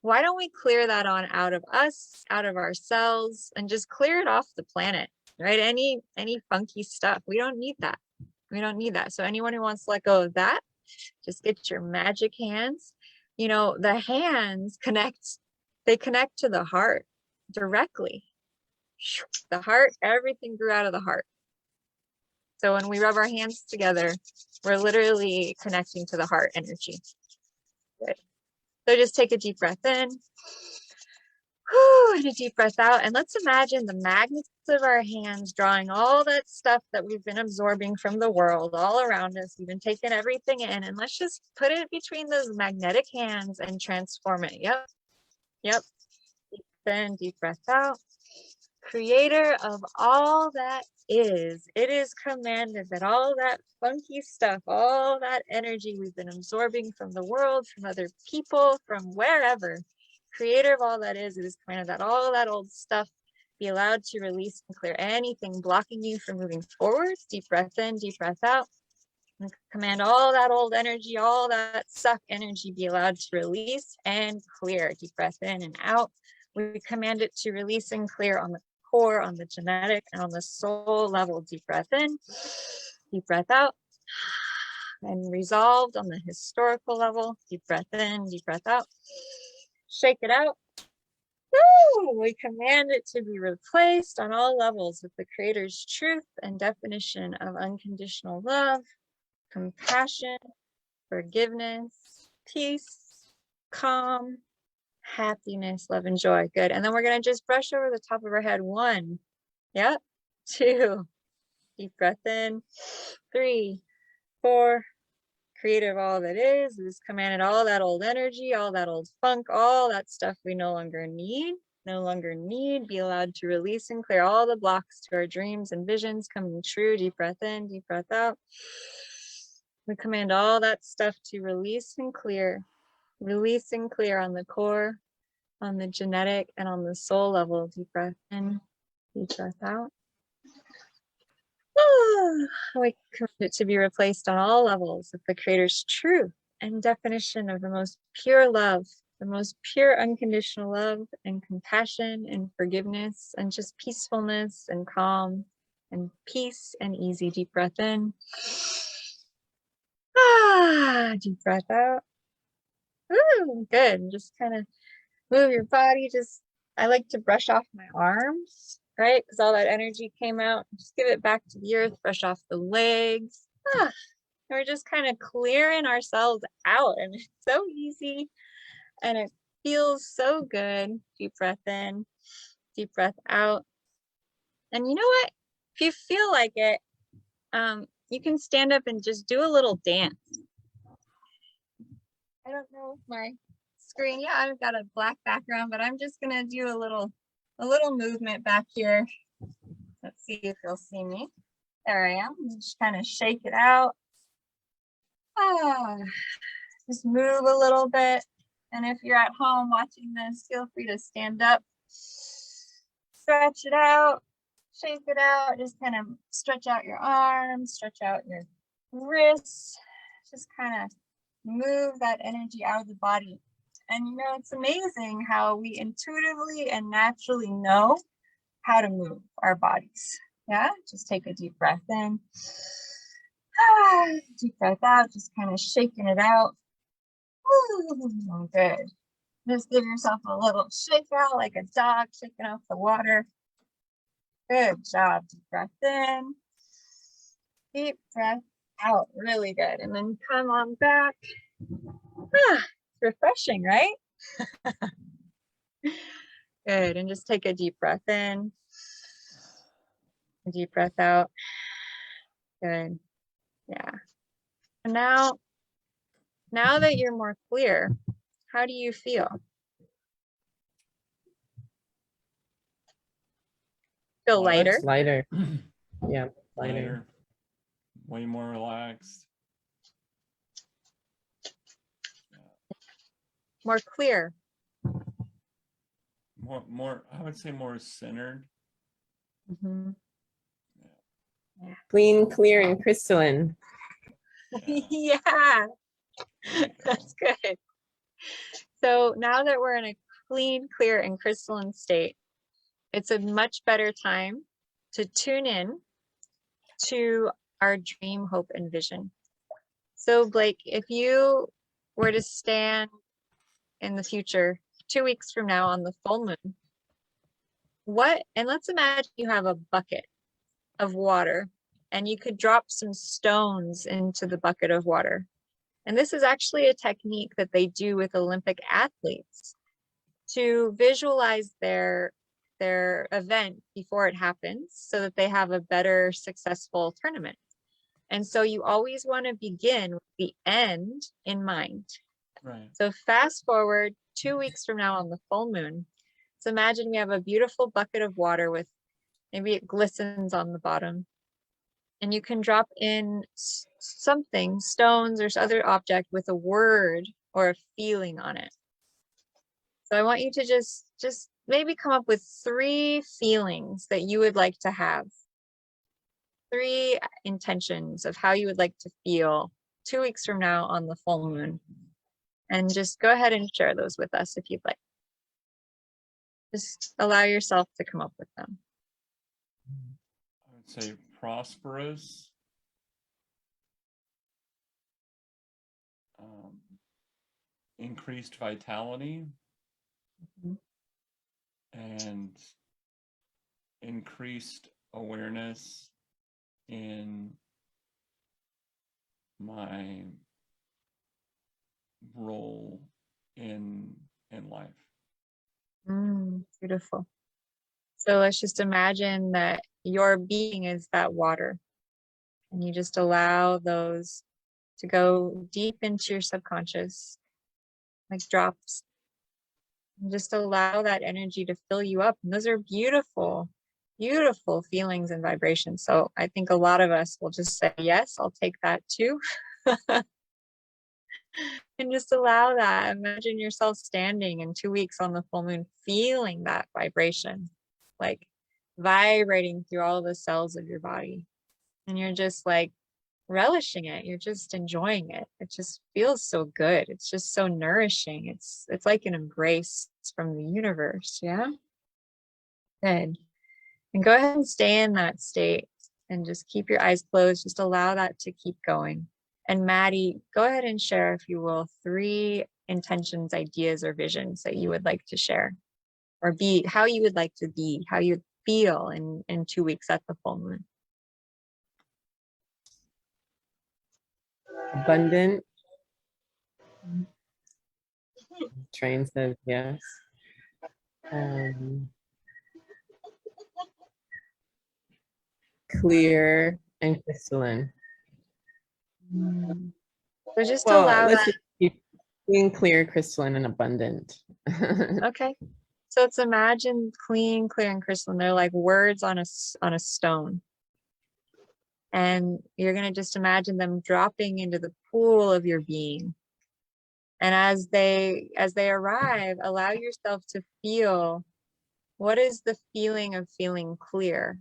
Why don't we clear that on out of us, out of ourselves, and just clear it off the planet, right? Any funky stuff. We don't need that. We don't need that. So anyone who wants to let go of that, just get your magic hands. You know, the hands connect, they connect to the heart directly. The heart, everything grew out of the heart. So when we rub our hands together, we're literally connecting to the heart energy. Good. So just take a deep breath in. And a deep breath out. And let's imagine the magnets of our hands drawing all that stuff that we've been absorbing from the world all around us. We've been taking everything in, and let's just put it between those magnetic hands and transform it. Yep. Yep. Then deep breath out. Creator of all that is, it is commanded that all that funky stuff, all that energy we've been absorbing from the world, from other people, from wherever, creator of all that is, it is commanded that all that old stuff be allowed to release and clear anything blocking you from moving forward. Deep breath in, deep breath out. And command all that old energy, all that suck energy be allowed to release and clear. Deep breath in and out. We command it to release and clear on the core, on the genetic, and on the soul level. Deep breath in, deep breath out. And resolved on the historical level. Deep breath in, deep breath out. Shake it out. Woo! We command it to be replaced on all levels with the Creator's truth and definition of unconditional love, compassion, forgiveness, peace, calm, happiness, love, and joy. Good. And then we're going to just brush over the top of our head. 1, yep, 2, deep breath in, 3, 4, creator of all that is commanded all that old energy, all that old funk, all that stuff we no longer need, be allowed to release and clear all the blocks to our dreams and visions coming true. Deep breath in, deep breath out. We command all that stuff to release and clear on the core, on the genetic, and on the soul level. Deep breath in, deep breath out. We command it to be replaced on all levels with the Creator's truth and definition of the most pure love, the most pure unconditional love and compassion and forgiveness and just peacefulness and calm and peace and easy. Deep breath in. Deep breath out. Ooh, good. Just kind of move your body. I like to brush off my arms, right? Because all that energy came out. Just give it back to the earth, brush off the legs. We're just kind of clearing ourselves out, and it's so easy and it feels so good. Deep breath in, deep breath out. And you know what? If you feel like it, you can stand up and just do a little dance. I don't know if my screen, yeah, I've got a black background, but I'm just gonna do a little movement back here. Let's see if you'll see me. There I am. Just kind of shake it out. Just move a little bit. And if you're at home watching this, feel free to stand up, stretch it out, shake it out. Just kind of stretch out your arms, stretch out your wrists. Just kind of move that energy out of the body. And you know, it's amazing how we intuitively and naturally know how to move our bodies. Yeah, just take a deep breath in. Deep breath out, just kind of shaking it out. Ooh, good. Just give yourself a little shake out like a dog shaking off the water. Good job. Deep breath in. Deep breath out. Really good. And then come on back. It's refreshing, right? Good. And just take a deep breath in. A deep breath out. Good. Yeah. And now that you're more clear, how do you feel? Feel lighter? It's lighter. Yeah, lighter. Lighter. Way more relaxed. more clear. More, I would say more centered. Mhm. Clean, clear, and crystalline. Yeah, There you go. that's good. So now that we're in a clean, clear, and crystalline state, it's a much better time to tune in to our dream, hope, and vision. So Blake, if you were to stand in the future, 2 weeks from now on the full moon, and let's imagine you have a bucket of water and you could drop some stones into the bucket of water. And this is actually a technique that they do with Olympic athletes to visualize their event before it happens so that they have a better successful tournament. And so you always want to begin with the end in mind. Right. So fast forward 2 weeks from now on the full moon. So imagine we have a beautiful bucket of water with maybe it glistens on the bottom. And you can drop in something, stones or other object with a word or a feeling on it. So I want you to just maybe come up with 3 feelings that you would like to have. 3 intentions of how you would like to feel 2 weeks from now on the full moon. And just go ahead and share those with us if you'd like. Just allow yourself to come up with them. I would say prosperous, increased vitality, Mhm. and increased awareness in my role in life. Beautiful. So let's just imagine that your being is that water, and you just allow those to go deep into your subconscious, like drops. And just allow that energy to fill you up. And those are beautiful, beautiful feelings and vibrations. So I think a lot of us will just say, yes, I'll take that too. And just allow that. Imagine yourself standing in 2 weeks on the full moon, feeling that vibration, like vibrating through all the cells of your body. And you're just like relishing it. You're just enjoying it. It just feels so good. It's just so nourishing. It's like an embrace from the universe. Yeah. Good. And go ahead and stay in that state and just keep your eyes closed. Just allow that to keep going. And Maddie, go ahead and share, if you will, 3 intentions, ideas, or visions that you would like to share, or be how you would like to be, how you feel in 2 weeks at the full moon. Abundant. Train says yes. Clear and crystalline. So just Well, allow let's that. just keep being clear, crystalline, and abundant. Okay. So let's imagine clean, clear, and crystalline. They're like words on a stone. And you're going to just imagine them dropping into the pool of your being. And as they arrive, allow yourself to feel, what is the feeling of feeling clear?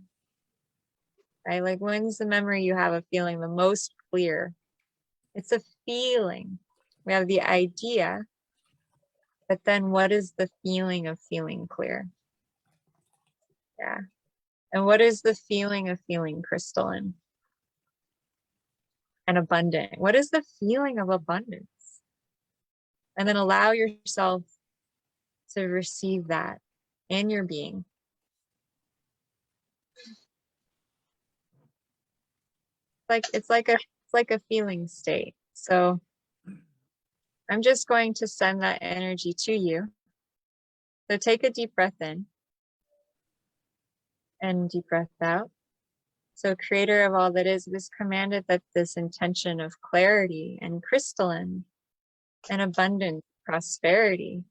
Right? Like, when's the memory you have of feeling the most clear? It's a feeling. We have the idea, but then what is the feeling of feeling clear? Yeah. And what is the feeling of feeling crystalline and abundant? What is the feeling of abundance? And then allow yourself to receive that in your being. It's like a feeling state. So I'm just going to send that energy to you. So take a deep breath in and deep breath out. So creator of all that is, it is commanded that this intention of clarity and crystalline and abundant prosperity,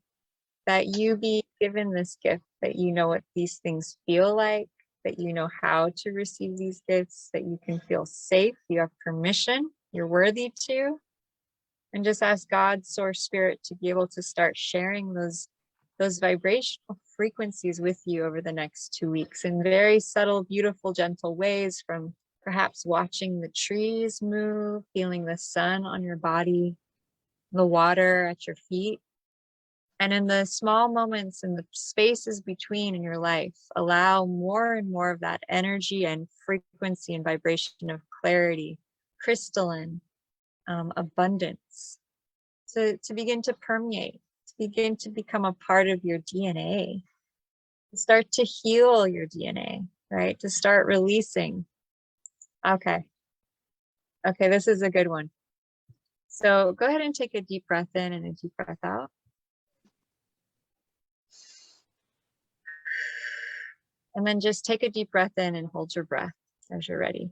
that you be given this gift, that you know what these things feel like, that you know how to receive these gifts, that you can feel safe, you have permission, you're worthy to. And just ask God, source spirit, to be able to start sharing those vibrational frequencies with you over the next 2 weeks in very subtle, beautiful, gentle ways, from perhaps watching the trees move, feeling the sun on your body, the water at your feet. And in the small moments and the spaces between in your life, allow more and more of that energy and frequency and vibration of clarity, crystalline, abundance to begin to permeate, to begin to become a part of your DNA, to start to heal your DNA, right? To start releasing. Okay. Okay, this is a good one. So go ahead and take a deep breath in and a deep breath out. And then just take a deep breath in and hold your breath as you're ready.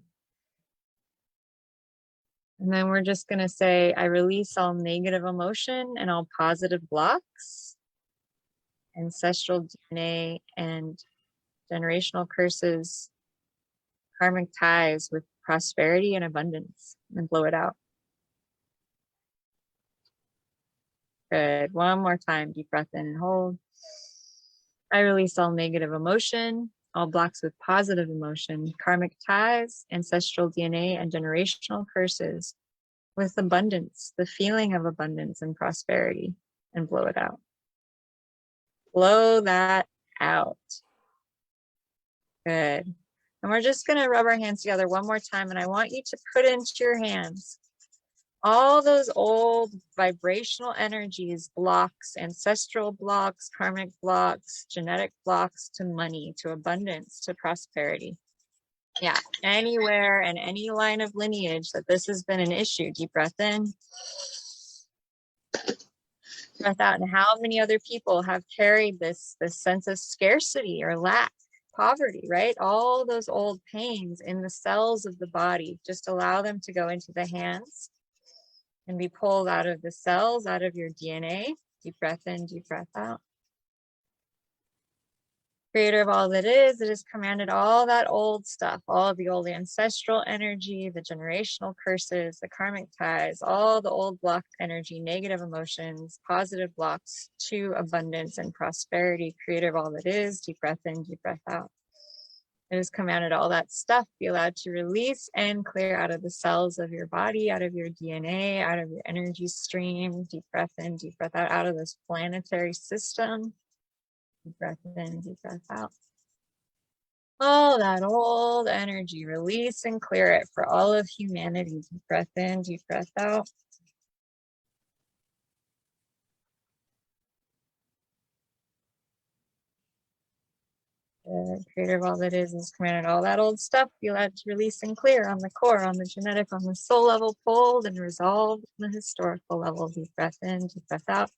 And then we're just going to say, I release all negative emotion and all positive blocks, ancestral DNA and generational curses, karmic ties with prosperity and abundance, and blow it out. Good. One more time. Deep breath in and hold. I release all negative emotion, all blocks with positive emotion, karmic ties, ancestral DNA, and generational curses with abundance, the feeling of abundance and prosperity, and blow it out. Blow that out. Good. And we're just going to rub our hands together one more time. And I want you to put into your hands all those old vibrational energies, blocks, ancestral blocks, karmic blocks, genetic blocks to money, to abundance, to prosperity. Yeah, anywhere and any line of lineage that this has been an issue. Deep breath in, breath out. And how many other people have carried this sense of scarcity or lack, poverty, right? All those old pains in the cells of the body, just allow them to go into the hands and be pulled out of the cells, out of your DNA. Deep breath in, deep breath out. Creator of all that is, it has commanded all that old stuff, all of the old ancestral energy, the generational curses, the karmic ties, all the old blocked energy, negative emotions, positive blocks to abundance and prosperity. Creator of all that is, deep breath in, deep breath out. It has commanded all that stuff be allowed to release and clear out of the cells of your body, out of your DNA, out of your energy stream. Deep breath in, deep breath out of this planetary system. Deep breath in, deep breath out. All that old energy, release and clear it for all of humanity. Deep breath in, deep breath out. The creator of all that is commanded all that old stuff be allowed to release and clear on the core, on the genetic, on the soul level, pulled and resolved on the historical level. Deep breath in, deep breath out.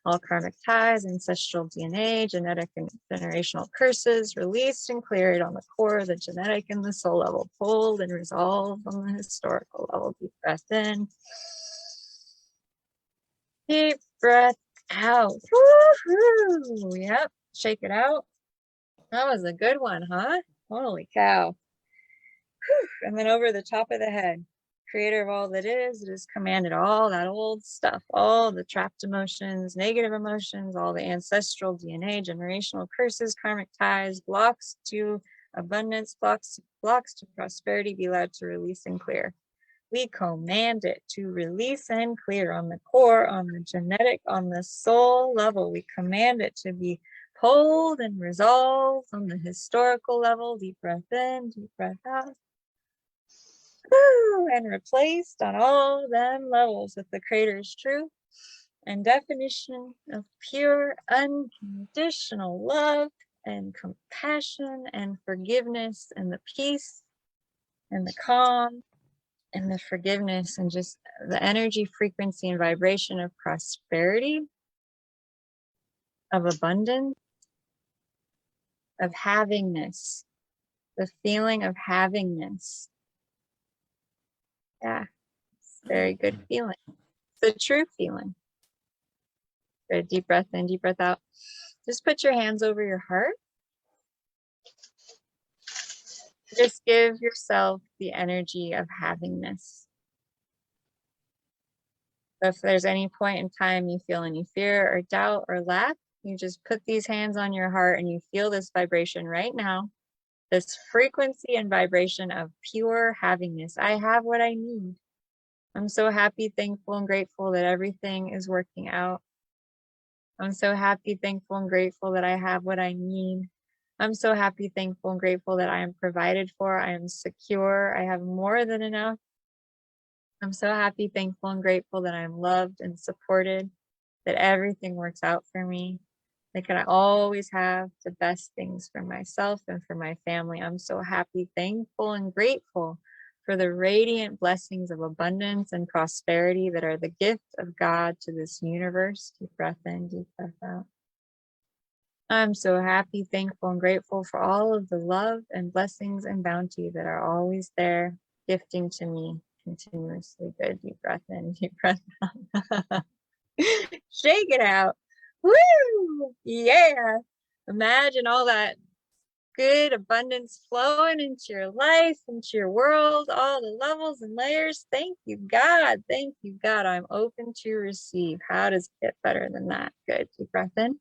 All karmic ties, ancestral DNA, genetic and generational curses released and cleared on the core, the genetic and the soul level, pulled and resolved on the historical level. Deep breath in. Deep breath out. Woo-hoo. Yep, shake it out. That was a good one, huh? Holy cow. Whew. And then over the top of the head, creator of all that is, it has commanded all that old stuff, all the trapped emotions, negative emotions, all the ancestral DNA, generational curses, karmic ties, blocks to abundance, blocks to prosperity be allowed to release and clear. We command it to release and clear on the core, on the genetic, on the soul level. We command it to be pulled and resolved on the historical level. Deep breath in, deep breath out. Woo, and replaced on all them levels with the Creator's truth and definition of pure, unconditional love and compassion and forgiveness and the peace and the calm and the forgiveness and just the energy, frequency, and vibration of prosperity, of abundance, of havingness, the feeling of havingness. Yeah, it's a very good feeling. It's a true feeling. Good, deep breath in, deep breath out. Just put your hands over your heart. Just give yourself the energy of havingness. So if there's any point in time you feel any fear or doubt or lack, you just put these hands on your heart and you feel this vibration right now, this frequency and vibration of pure havingness. I have what I need. I'm so happy, thankful, and grateful that everything is working out. I'm so happy, thankful, and grateful that I have what I need. I'm so happy, thankful, and grateful that I am provided for. I am secure. I have more than enough. I'm so happy, thankful, and grateful that I'm loved and supported, that everything works out for me. That I always have the best things for myself and for my family. I'm so happy, thankful, and grateful for the radiant blessings of abundance and prosperity that are the gift of God to this universe. Deep breath in, deep breath out. I'm so happy, thankful, and grateful for all of the love and blessings and bounty that are always there, gifting to me continuously. Good. Deep breath in, deep breath out. Shake it out. Woo! Yeah. Imagine all that good abundance flowing into your life, into your world, all the levels and layers. Thank you, God. Thank you, God. I'm open to receive. How does it get better than that? Good. Deep breath in.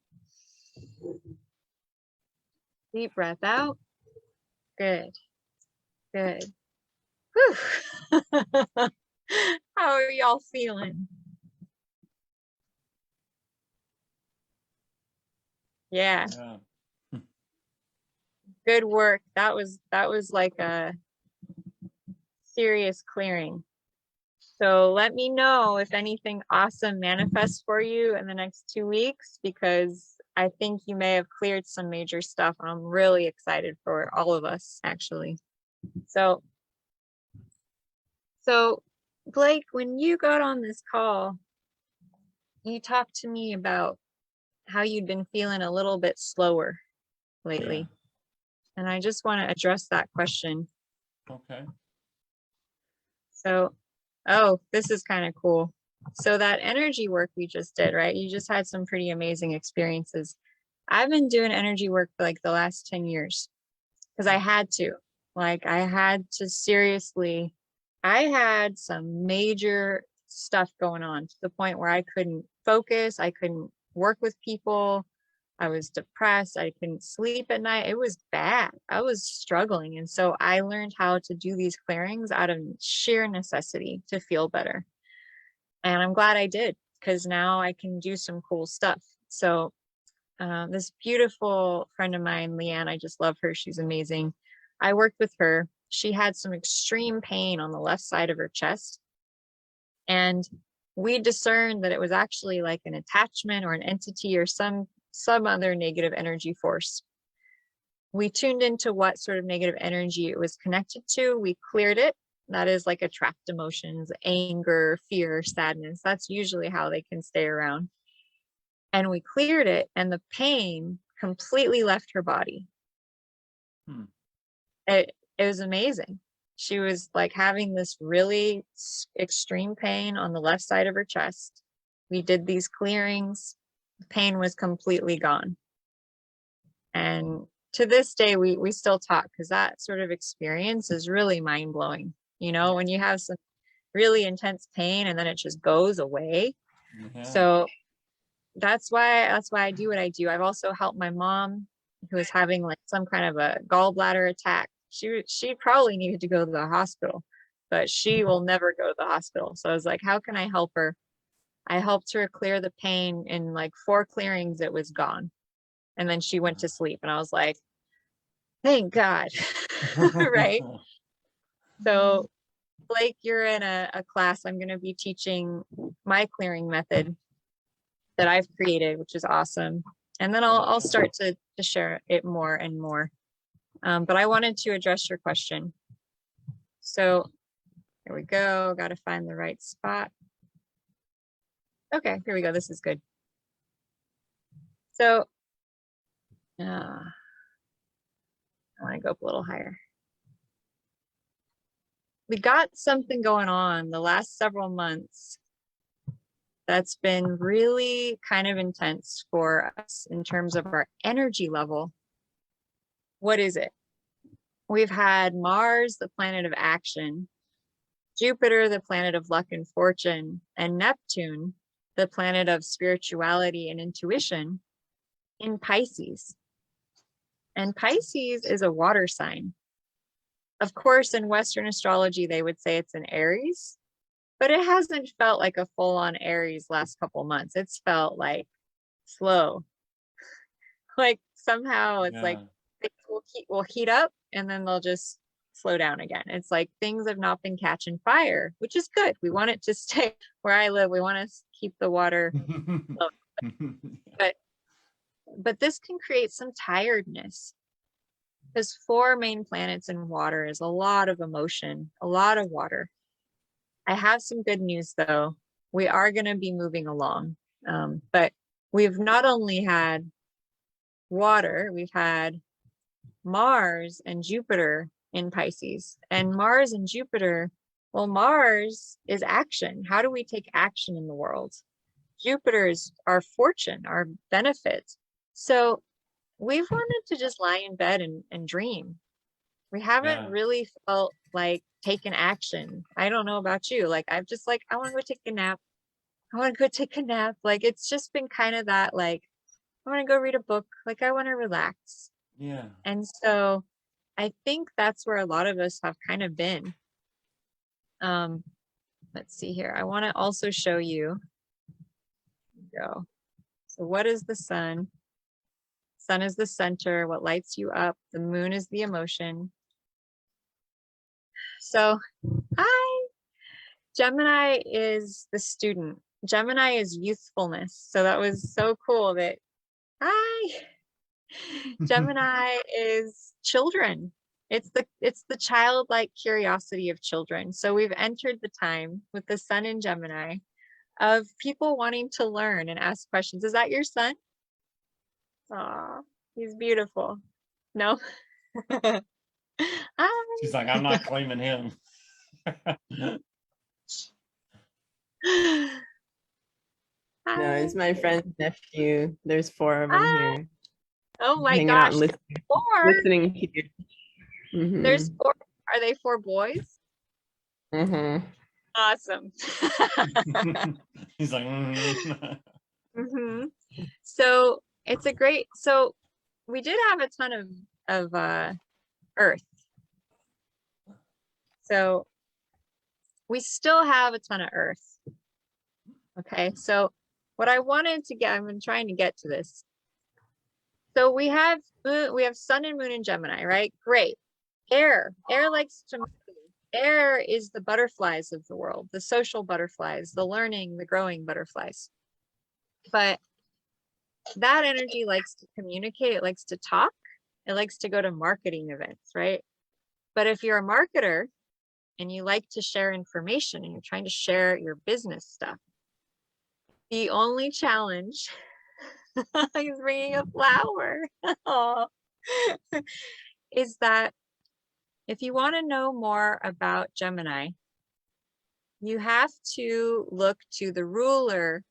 Deep breath out. Good. Good. Whew. How are y'all feeling? Yeah. Yeah. Good work. That was like a serious clearing. So let me know if anything awesome manifests for you in the next 2 weeks, because I think you may have cleared some major stuff. I'm really excited for all of us, actually. So Blake, when you got on this call, you talked to me about how you'd been feeling a little bit slower lately. Yeah. And I just want to address that question. Okay. So, oh, this is kind of cool. So that energy work we just did, right? You just had some pretty amazing experiences. I've been doing energy work for like the last 10 years because I had to. Like I had to seriously, I had some major stuff going on to the point where I couldn't focus. I couldn't work with people. I was depressed. I couldn't sleep at night. It was bad. I was struggling. And so I learned how to do these clearings out of sheer necessity to feel better. And I'm glad I did, because now I can do some cool stuff. So this beautiful friend of mine, Leanne, I just love her. She's amazing. I worked with her. She had some extreme pain on the left side of her chest. And we discerned that it was actually like an attachment or an entity or some other negative energy force. We tuned into what sort of negative energy it was connected to. We cleared it. That is like a trapped emotions, anger, fear, sadness. That's usually how they can stay around. And we cleared it, and the pain completely left her body. It was amazing. She was like having this really extreme pain on the left side of her chest. We did these clearings. The pain was completely gone. And to this day, we still talk, because that sort of experience is really mind-blowing. You know, when you have some really intense pain and then it just goes away. Yeah. So that's why I do what I do. I've also helped my mom, who was having like some kind of a gallbladder attack. She probably needed to go to the hospital, but she will never go to the hospital. So I was like, how can I help her? I helped her clear the pain. In like 4 clearings, it was gone. And then she went to sleep, and I was like, thank God. Right? So Blake, you're in a class. I'm going to be teaching my clearing method that I've created, which is awesome. And then I'll start to share it more and more. But I wanted to address your question. So here we go. Got to find the right spot. Okay, here we go. This is good. So I want to go up a little higher. We got something going on the last several months that's been really kind of intense for us in terms of our energy level. What is it? We've had Mars, the planet of action, Jupiter, the planet of luck and fortune, and Neptune, the planet of spirituality and intuition, in Pisces. And Pisces is a water sign. Of course, in Western astrology, they would say it's an Aries, but it hasn't felt like a full-on Aries last couple months. It's felt like slow. Like somehow it's like Yeah. things will heat up and then they'll just slow down again. It's like things have not been catching fire, which is good. We want it to stay where I live. We want to keep the water low. But this can create some tiredness because 4 main planets in water is a lot of emotion, a lot of water. I have some good news though. We are going to be moving along, but we've not only had water, we've had Mars and Jupiter in Pisces. And Mars and Jupiter, well, Mars is action. How do we take action in the world? Jupiter is our fortune, our benefit. So we've wanted to just lie in bed and dream. We haven't really felt like taking action. I don't know about you. Like, I've just like, I want to go take a nap. I want to go take a nap. Like, it's just been kind of that, like, I want to go read a book. Like, I want to relax. Yeah. And so I think that's where a lot of us have kind of been. Let's see here. I want to also show you. Go. So what is the sun? Sun is the center, what lights you up. The moon is the emotion. So, hi. Gemini is the student. Gemini is youthfulness. So that was so cool that, hi. Gemini is children. It's the childlike curiosity of children. So we've entered the time with the sun in Gemini of people wanting to learn and ask questions. Is that your son? Aw, he's beautiful. No? Hi. She's like, I'm not claiming him. No, Hi. it's my friend's nephew. There's 4 of them Hi. here. Oh my Hanging out gosh. and Four. listening here. There's 4. Are they 4 boys? Mm-hmm. Awesome. He's like, So it's a great, so we did have a ton of Earth. So we still have a ton of Earth. Okay, so what I wanted to get, I've been trying to get to this. So we have sun and moon in Gemini, right? Great. Air likes to move. Air is the butterflies of the world, the social butterflies, the learning, the growing butterflies. But that energy likes to communicate, it likes to talk, it likes to go to marketing events, right? But if you're a marketer and you like to share information and you're trying to share your business stuff, the only challenge is bringing a flower. Is that if you want to know more about Gemini, you have to look to the ruler.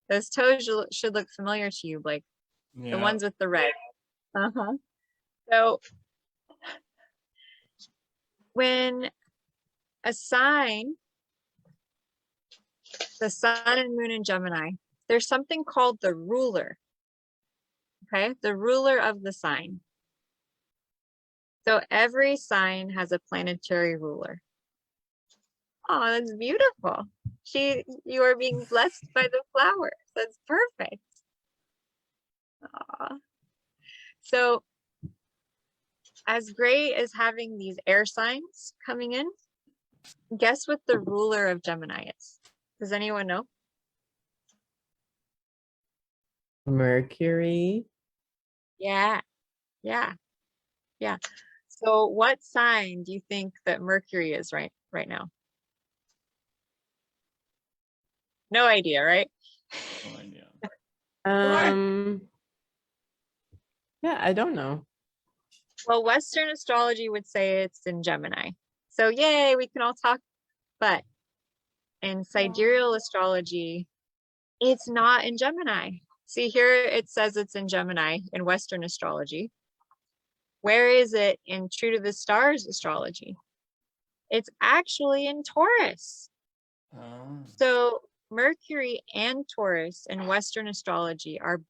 Those toes should look familiar to you, Blake. yeah. The ones with the red. So when a sign, the sun and moon in Gemini, there's something called the ruler. Okay, the ruler of the sign. So every sign has a planetary ruler. Oh, that's beautiful. You are being blessed by the flowers. That's perfect. Aww. So as great as having these air signs coming in, guess what the ruler of Gemini is? Does anyone know? Mercury. Yeah. So what sign do you think that Mercury is right now? No idea, right? No idea. Yeah, I don't know. Well, Western astrology would say it's in Gemini. So yay, we can all talk. But in sidereal astrology, it's not in Gemini. See here, it says it's in Gemini in Western astrology. Where is it in True to the Stars astrology? It's actually in Taurus. Oh. So Mercury and Taurus in Western astrology are,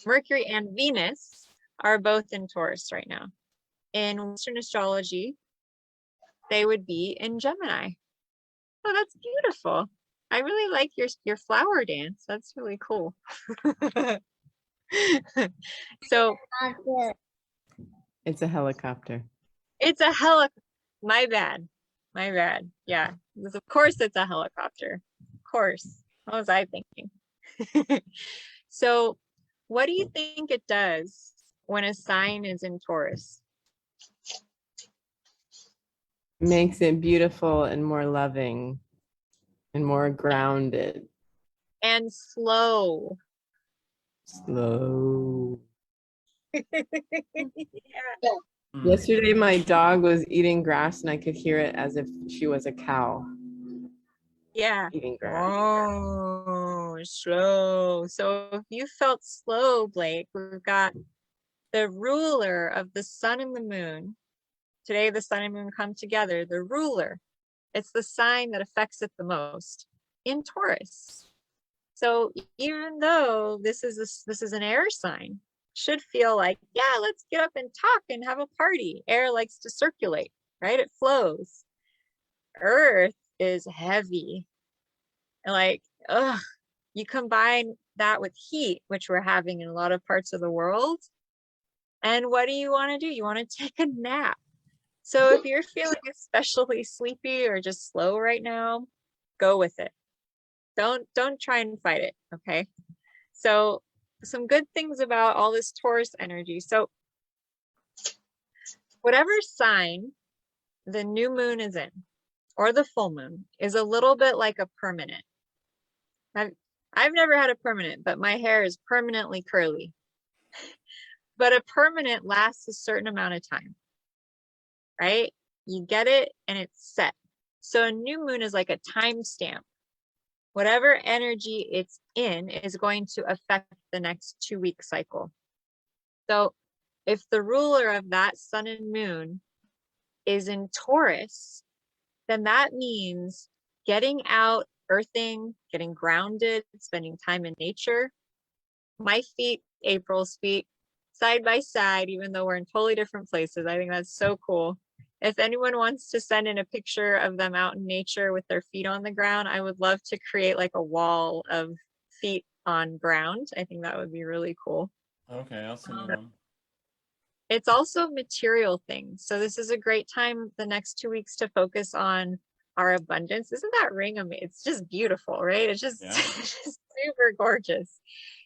Mercury and Venus are both in Taurus right now. In Western astrology, they would be in Gemini. Oh, that's beautiful. I really like your flower dance. That's really cool. So It's a helicopter. it's a helicopter. My bad. My bad. Yeah. Because of course it's a helicopter. Of course. What was I thinking? So what do you think it does when a sign is in Taurus? Makes it beautiful and more loving and more grounded. And slow. Slow. Yeah. Hmm. Yesterday, my dog was eating grass and I could hear it as if she was a cow Yeah. eating grass. Oh, slow. So if you felt slow, Blake, we've got the ruler of the sun and the moon. Today, the sun and moon come together. The ruler, it's the sign that affects it the most in Taurus. So even though this is an air sign, should feel like, yeah, let's get up and talk and have a party. Air likes to circulate, right? It flows. Earth is heavy. And like, ugh, you combine that with heat, which we're having in a lot of parts of the world. And what do you want to do? You want to take a nap. So if you're feeling especially sleepy or just slow right now, go with it. Don't try and fight it, okay? So some good things about all this Taurus energy. So whatever sign the new moon is in, or the full moon, is a little bit like a permanent. I've never had a permanent, but my hair is permanently curly. But a permanent lasts a certain amount of time, right? You get it and it's set. So a new moon is like a timestamp. Whatever energy it's in is going to affect the next 2-week cycle. So if the ruler of that sun and moon is in Taurus, then that means getting out, earthing, getting grounded, spending time in nature. My feet, April's feet, side by side, even though we're in totally different places. I think that's so cool. If anyone wants to send in a picture of them out in nature with their feet on the ground, I would love to create like a wall of feet on ground. I think that would be really cool. Okay, I'll send you one. It's also material things. So this is a great time the next 2 weeks to focus on our abundance. Isn't that ring amazing? It's just beautiful, right? It's just, Yeah. it's just super gorgeous.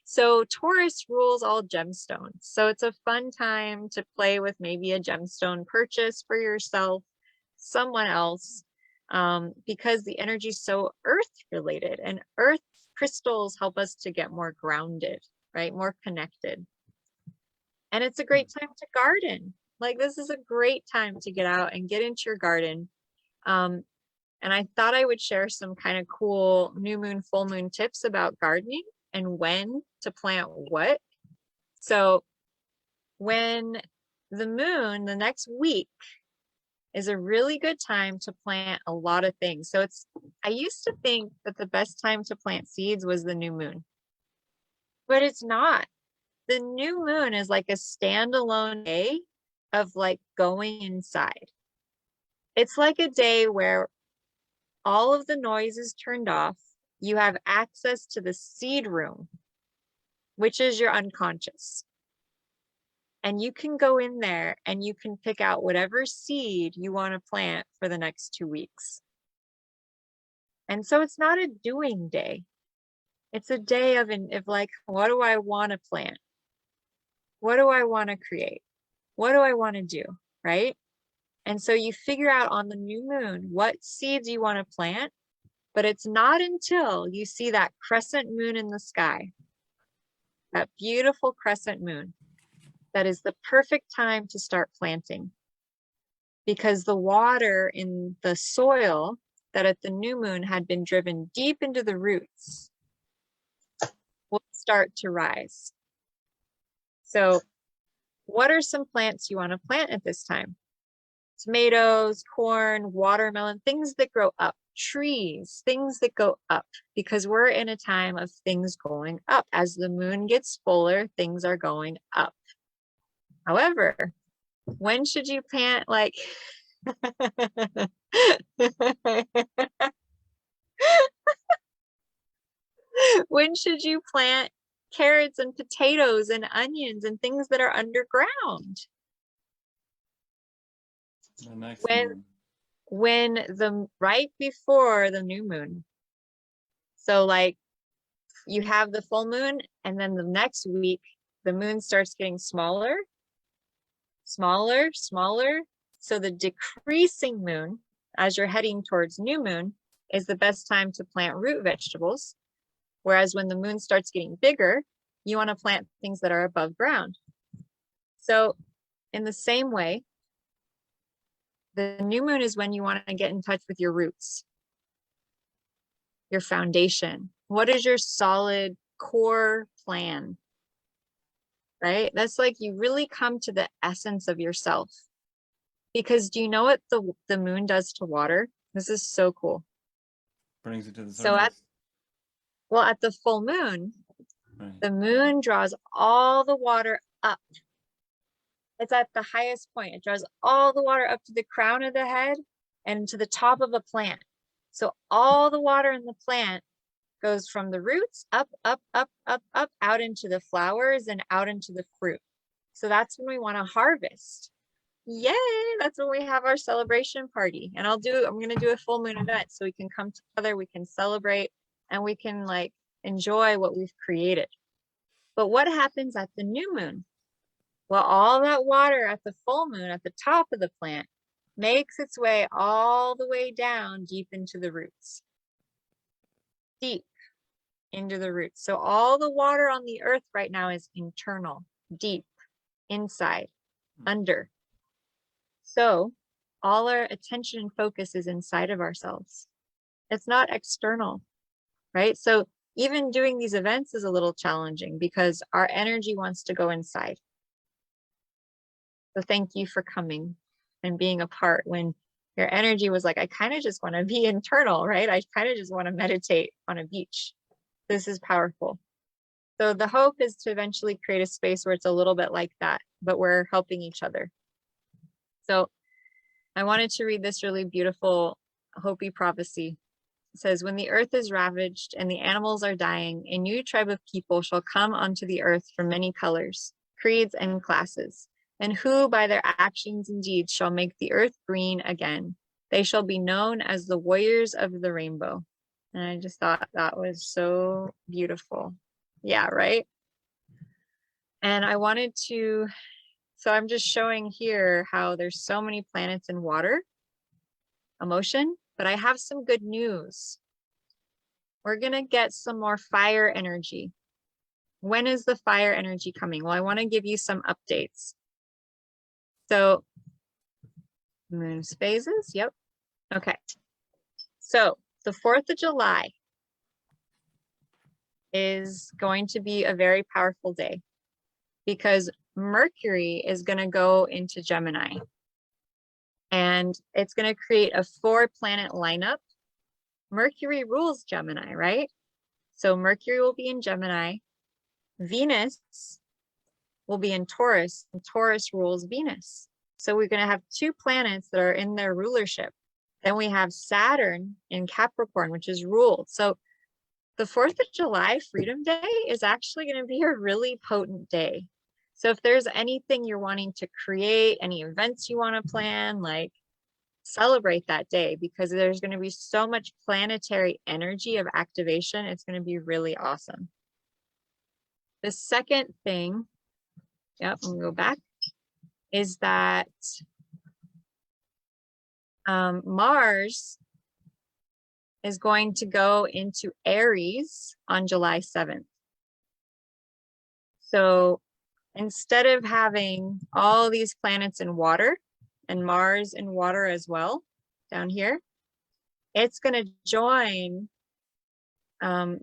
So Taurus rules all gemstones. So it's a fun time to play with maybe a gemstone purchase for yourself, someone else, because the energy is so earth related, and earth crystals help us to get more grounded, right? More connected. And it's a great time to garden. Like this is a great time to get out and get into your garden. And I thought I would share some kind of cool new moon, full moon tips about gardening and when to plant what. So when the moon, the next week, is a really good time to plant a lot of things. So I used to think that the best time to plant seeds was the new moon, but it's not. The new moon is like a standalone day of like going inside. It's like a day where all of the noise is turned off. You have access to the seed room, which is your unconscious. And you can go in there and you can pick out whatever seed you want to plant for the next 2 weeks. And so it's not a doing day. It's a day of like, what do I want to plant? What do I want to create? What do I want to do? Right? And so you figure out on the new moon what seeds you want to plant, but it's not until you see that crescent moon in the sky, that beautiful crescent moon, that is the perfect time to start planting. Because the water in the soil that at the new moon had been driven deep into the roots will start to rise. So what are some plants you want to plant at this time? tomatoes, corn, watermelon, things that grow up, trees, things that go up, because we're in a time of things going up. As the moon gets fuller, things are going up. However, when should you plant like when should you plant carrots and potatoes and onions and things that are underground? The next When moon. when the right before the new moon. So like you have the full moon, and then the next week the moon starts getting smaller, smaller, smaller. So the decreasing moon, as you're heading towards new moon, is the best time to plant root vegetables. Whereas when the moon starts getting bigger, you want to plant things that are above ground. So in the same way, the new moon is when you want to get in touch with your roots, your foundation. What is your solid core plan? Right? That's like you really come to the essence of yourself. Because do you know what the moon does to water? This is so cool. Brings it to the So surface. at the full moon, Right. the moon draws all the water up. It's at the highest point. It draws all the water up to the crown of the head and to the top of a plant. So all the water in the plant goes from the roots up, up, up, up, up, out into the flowers and out into the fruit. So that's when we want to harvest. Yay! That's when we have our celebration party. And I'm going to do a full moon event so we can come together, we can celebrate, and we can like enjoy what we've created. But what happens at the new moon? Well, all that water at the full moon at the top of the plant makes its way all the way down deep into the roots. Deep into the roots. So all the water on the earth right now is internal, deep, inside, under. So all our attention and focus is inside of ourselves. It's not external, right? So even doing these events is a little challenging because our energy wants to go inside. So thank you for coming and being a part when your energy was like, I kind of just want to be internal, right? I kind of just want to meditate on a beach. This is powerful. So the hope is to eventually create a space where it's a little bit like that, but we're helping each other. So I wanted to read this really beautiful Hopi prophecy. It says, when the earth is ravaged and the animals are dying, a new tribe of people shall come onto the earth from many colors, creeds, and classes, and who by their actions and deeds shall make the earth green again. They shall be known as the warriors of the rainbow. And I just thought that was so beautiful. Yeah, right? And I wanted to, so I'm just showing here how there's so many planets in water, emotion, but I have some good news. We're going to get some more fire energy. When is the fire energy coming? Well, I want to give you some updates. So moon's phases, yep. Okay. So the 4th of July is going to be a very powerful day because Mercury is going to go into Gemini and it's going to create a 4-planet lineup. Mercury rules Gemini, right? So Mercury will be in Gemini. Venus will be in Taurus, and Taurus rules Venus. So we're going to have 2 planets that are in their rulership. Then we have Saturn in Capricorn, which is ruled. So the 4th of July, Freedom Day, is actually going to be a really potent day. So if there's anything you're wanting to create, any events you want to plan, like celebrate that day because there's going to be so much planetary energy of activation. It's going to be really awesome. The second thing, yep, I'm going to go back, is that Mars is going to go into Aries on July 7th. So instead of having all these planets in water and Mars in water as well down here, it's going to join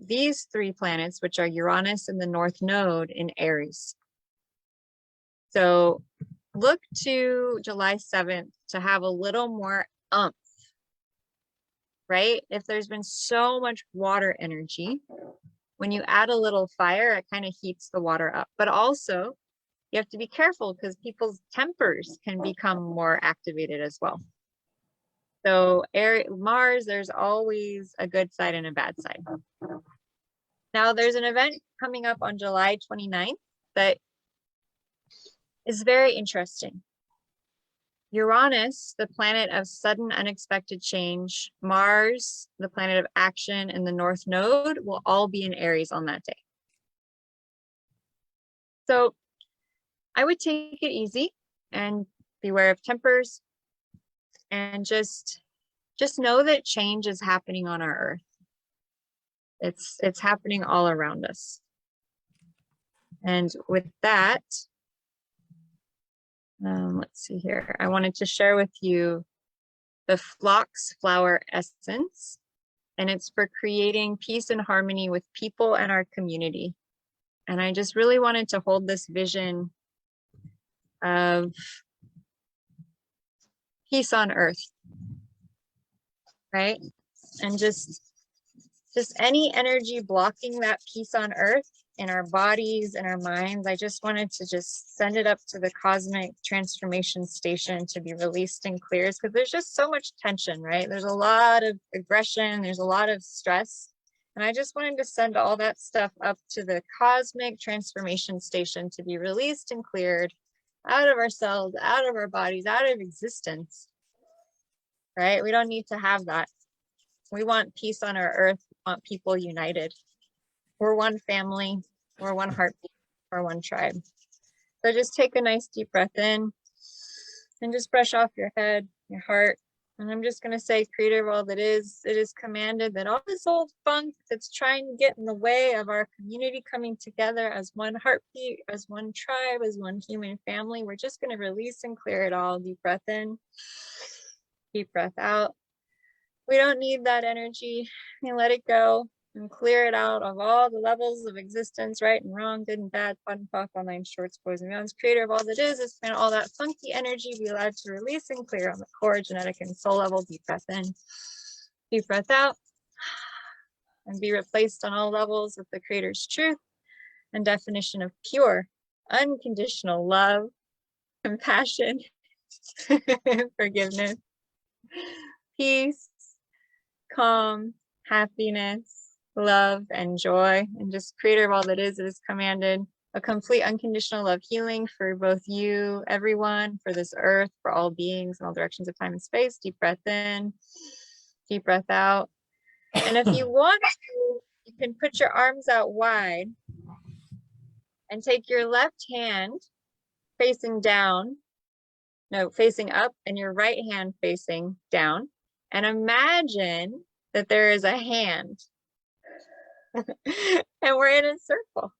these 3 planets, which are Uranus and the North Node in Aries. So look to July 7th to have a little more umph, right? If there's been so much water energy, when you add a little fire, it kind of heats the water up. But also, you have to be careful because people's tempers can become more activated as well. So Mars, there's always a good side and a bad side. Now there's an event coming up on July 29th that is very interesting. Uranus, the planet of sudden unexpected change, Mars, the planet of action, and the North Node will all be in Aries on that day. So I would take it easy and beware of tempers, and just know that change is happening on our Earth. It's happening all around us. And with that, let's see here. I wanted to share with you the Phlox flower essence, and it's for creating peace and harmony with people and our community. And I just really wanted to hold this vision of peace on earth, right? And just any energy blocking that peace on earth in our bodies and our minds, I just wanted to just send it up to the cosmic transformation station to be released and cleared, because there's just so much tension, right? There's a lot of aggression, there's a lot of stress. And I just wanted to send all that stuff up to the cosmic transformation station to be released and cleared out of ourselves, out of our bodies, out of existence, right? We don't need to have that. We want peace on our earth, we want people united. We're one family, we're one heartbeat, we're one tribe. So just take a nice deep breath in and just brush off your head, your heart. And I'm just going to say, Creator of all that is, it is commanded that all this old funk that's trying to get in the way of our community coming together as one heartbeat, as one tribe, as one human family, we're just going to release and clear it all. Deep breath in, deep breath out. We don't need that energy. We let it go and clear it out of all the levels of existence, right and wrong, good and bad, POD and POC, online shorts, boys and beyonds. Creator of all that is when all that funky energy be allowed to release and clear on the core, genetic, and soul level. Deep breath in, deep breath out, and be replaced on all levels with the Creator's truth and definition of pure, unconditional love, compassion, forgiveness, peace, calm, happiness, love, and joy. And just Creator of all that is, it is commanded a complete unconditional love healing for both you, everyone, for this earth, for all beings in all directions of time and space. Deep breath in, deep breath out. And if you want to, you can put your arms out wide and take your left hand facing down, no, facing up, and your right hand facing down. And imagine that there is a hand and we're in a circle.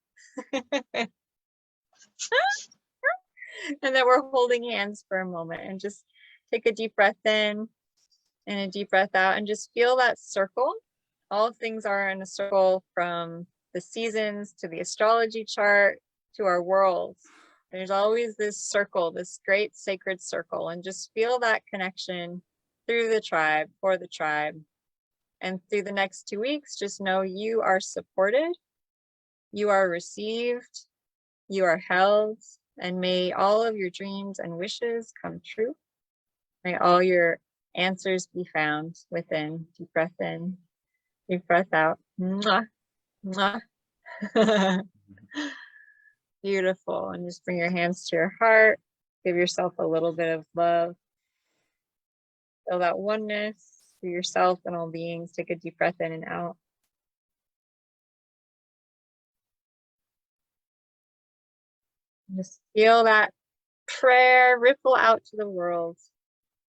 And that we're holding hands for a moment, and just take a deep breath in and a deep breath out, and just feel that circle. All things are in a circle, from the seasons to the astrology chart to our world. There's always this circle, this great sacred circle, and just feel that connection through the tribe, for the tribe. And through the next 2 weeks, just know you are supported, you are received, you are held, and may all of your dreams and wishes come true. May all your answers be found within. Deep breath in, deep breath out. Mwah, mwah. Beautiful. And just bring your hands to your heart. Give yourself a little bit of love. Feel that oneness for yourself and all beings. Take a deep breath in and out. Just feel that prayer ripple out to the world,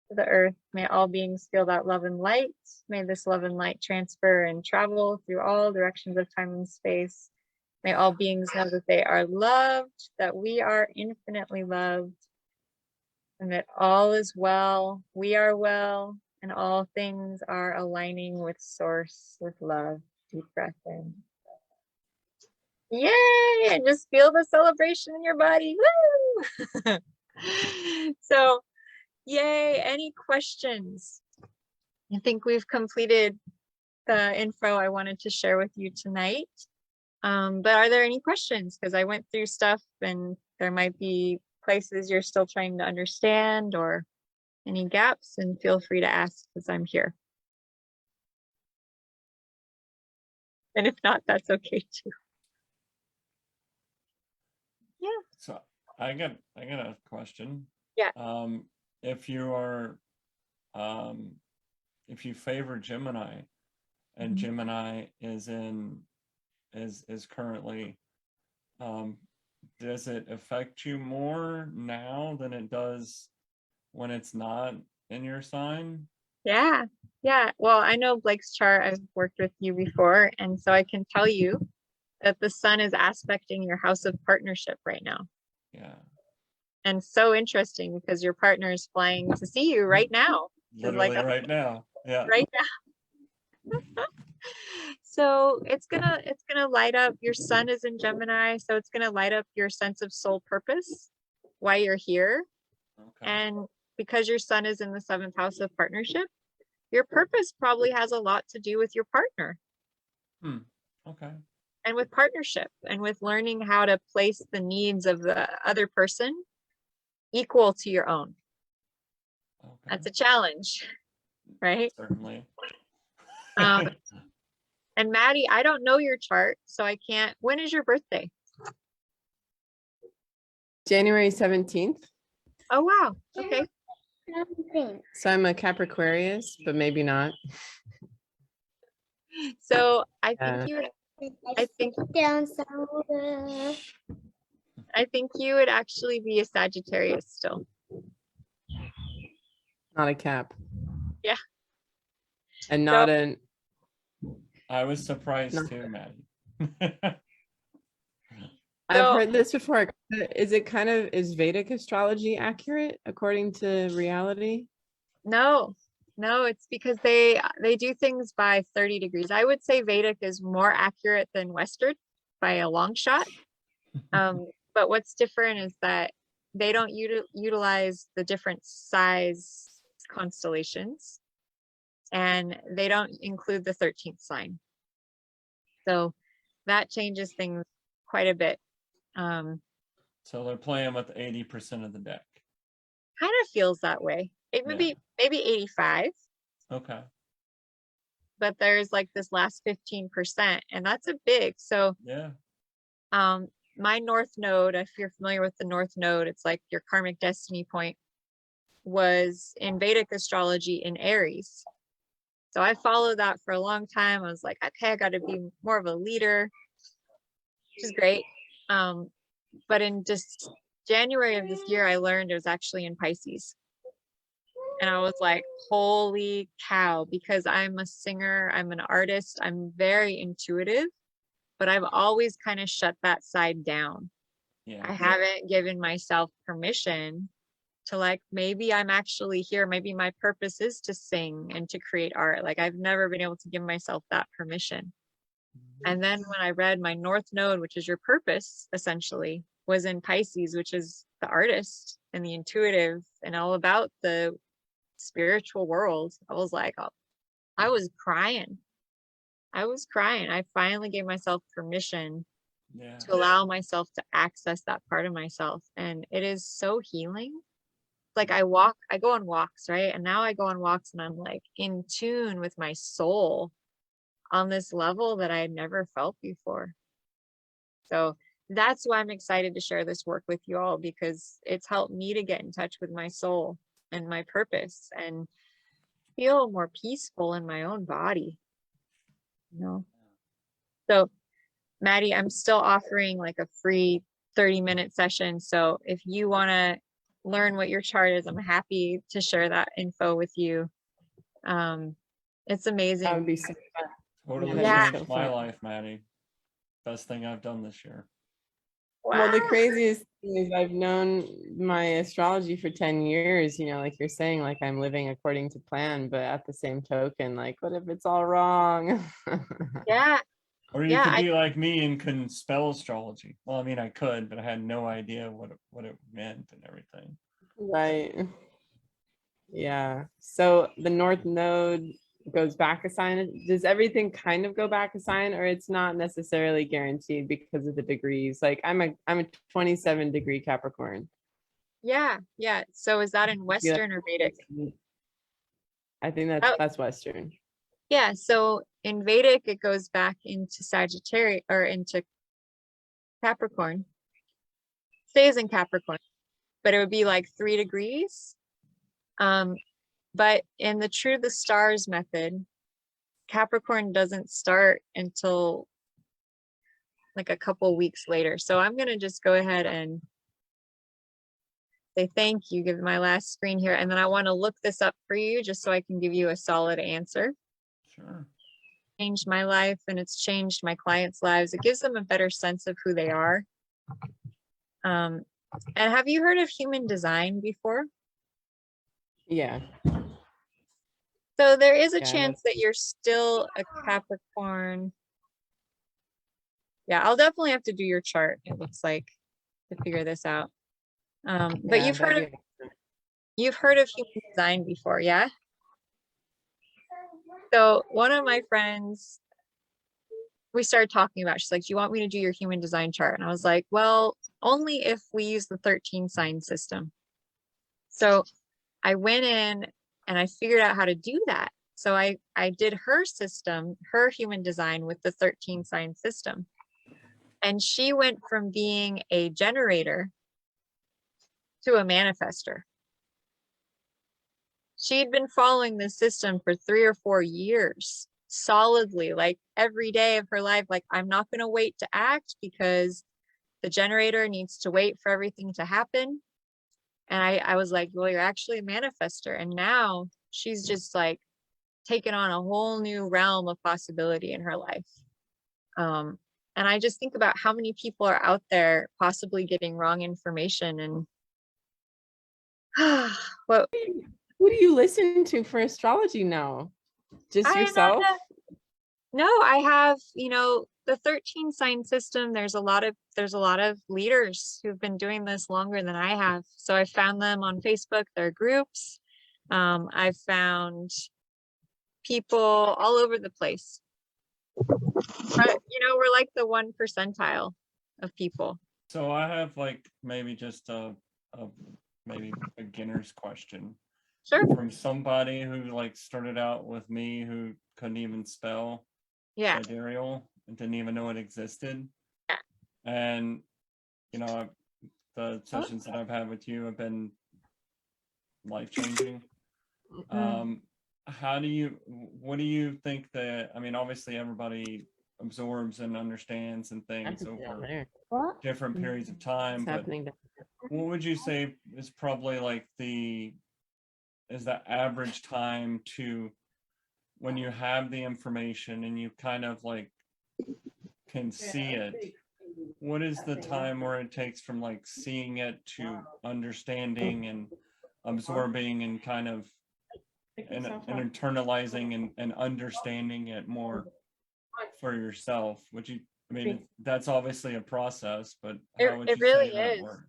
to the earth. May all beings feel that love and light. May this love and light transfer and travel through all directions of time and space. May all beings know that they are loved, that we are infinitely loved, and that all is well, we are well, and all things are aligning with source, with love. Deep breath in. Yay! And just feel the celebration in your body. Woo! So, yay, any questions? I think we've completed the info I wanted to share with you tonight. But are there any questions? Because I went through stuff and there might be places you're still trying to understand or any gaps, and feel free to ask because I'm here. And if not, that's okay too. Yeah. So I got a question. Yeah. If you are, if you favor Gemini, and Mhm. Gemini is currently, does it affect you more now than it does when it's not in your sign? Yeah. Yeah. Well, I know Blake's chart. I've worked with you before, and so I can tell you that the sun is aspecting your house of partnership right now. Yeah. And so interesting because your partner is flying to see you right now. Literally right now. Yeah. Right now. So it's gonna light up. Your sun is in Gemini, so it's gonna light up your sense of soul purpose why you're here. Okay. And because your sun is in the 7th house of partnership, your purpose probably has a lot to do with your partner. Okay. And with partnership and with learning how to place the needs of the other person equal to your own. Okay. That's a challenge, right? Certainly. And Maddie, I don't know your chart, so I can't. When is your birthday? January 17th. Oh, wow. Okay. So I'm a Capricornius, but maybe not. So I think you would actually be a Sagittarius still. Not a Cap. Yeah. And not an. I was surprised too, Maddie. I've heard this before. Is Vedic astrology accurate according to reality? No, it's because they do things by 30 degrees. I would say Vedic is more accurate than Western by a long shot. But what's different is that they don't utilize the different size constellations, and they don't include the 13th sign. So that changes things quite a bit. So they're playing with 80% of the deck. Kind of feels that way. It would be maybe 85. Okay. But there's like this last 15%, and that's a big. So yeah. My North Node, if you're familiar with the North Node, it's like your karmic destiny point, was in Vedic astrology in Aries. So I followed that for a long time. I was like, okay, I got to be more of a leader, which is great. But in just January of this year, I learned it was actually in Pisces. And I was like, holy cow, because I'm a singer, I'm an artist, I'm very intuitive, but I've always kind of shut that side down. I haven't given myself permission to, like, maybe I'm actually here. Maybe my purpose is to sing and to create art. Like, I've never been able to give myself that permission. And then when I read my North Node, which is your purpose, essentially, was in Pisces, which is the artist and the intuitive and all about the spiritual world, I was like, oh, I was crying. I finally gave myself permission to allow myself to access that part of myself. And it is so healing. Like I go on walks, right? And now I go on walks and I'm like in tune with my soul on this level that I had never felt before. So that's why I'm excited to share this work with you all, because it's helped me to get in touch with my soul and my purpose and feel more peaceful in my own body. So Maddie, I'm still offering like a free 30-minute session. So if you want to learn what your chart is, I'm happy to share that info with you. It's amazing. That would be so fun. Totally changed my life, Maddie. Best thing I've done this year. Wow. Well, the craziest thing is I've known my astrology for 10 years, like you're saying, like I'm living according to plan, but at the same token, like, what if it's all wrong? Yeah. Or you Yeah, could be like me and couldn't spell astrology. Well, I mean, I could, but I had no idea what it meant and everything. Right. Yeah. So the North Node goes back a sign. Does everything kind of go back a sign, or it's not necessarily guaranteed because of the degrees? Like I'm a 27 degree Capricorn. yeah, yeah. So is that in Yeah. Western or Vedic? I think Oh, that's Western. yeah. So in Vedic, it goes back into Sagittarius or into Capricorn. Stays in Capricorn, but it would be like 3 degrees. But in the True the Stars method, Capricorn doesn't start until like a couple weeks later. So I'm gonna just go ahead and say thank you, give my last screen here, and then I want to look this up for you just so I can give you a solid answer. Sure. Changed my life and it's changed my clients' lives. It gives them a better sense of who they are. And have you heard of human design before? Yeah. So there is a Yeah, chance that you're still a Capricorn. Yeah, I'll definitely have to do your chart, it looks like, to figure this out. But yeah, you've heard of human design before, yeah? So one of my friends, we started talking about, she's like, do you want me to do your human design chart? And I was like, well, only if we use the 13 sign system. So I went in and I figured out how to do that. So I did her system, her human design with the 13 sign system. And she went from being a generator to a manifester. She'd been following this system for 3 or 4 years solidly, like every day of her life. Like, I'm not going to wait to act because the generator needs to wait for everything to happen. And I was like, well, you're actually a manifester. And now she's just like taken on a whole new realm of possibility in her life. And I just think about how many people are out there possibly getting wrong information and well, Who do you listen to for astrology now? Just yourself? No, I have, the 13 sign system. There's a lot of leaders who've been doing this longer than I have. So I found them on Facebook, their groups. I've found people all over the place. But we're like the 1 percentile of people. So I have like maybe just a maybe beginner's question. Sure. From somebody who like started out with me who couldn't even spell Yeah. Sidereal and didn't even know it existed. Yeah. And the sessions that I've had with you have been life-changing. What do you think that, I mean, obviously everybody absorbs and understands and things over different periods of time, but what would you say is probably like the average time to when you have the information and you kind of like can see it? What is the time where it takes from like seeing it to understanding and absorbing and kind of and internalizing and understanding it more for yourself? I mean, that's obviously a process, but how would you really say that is. works?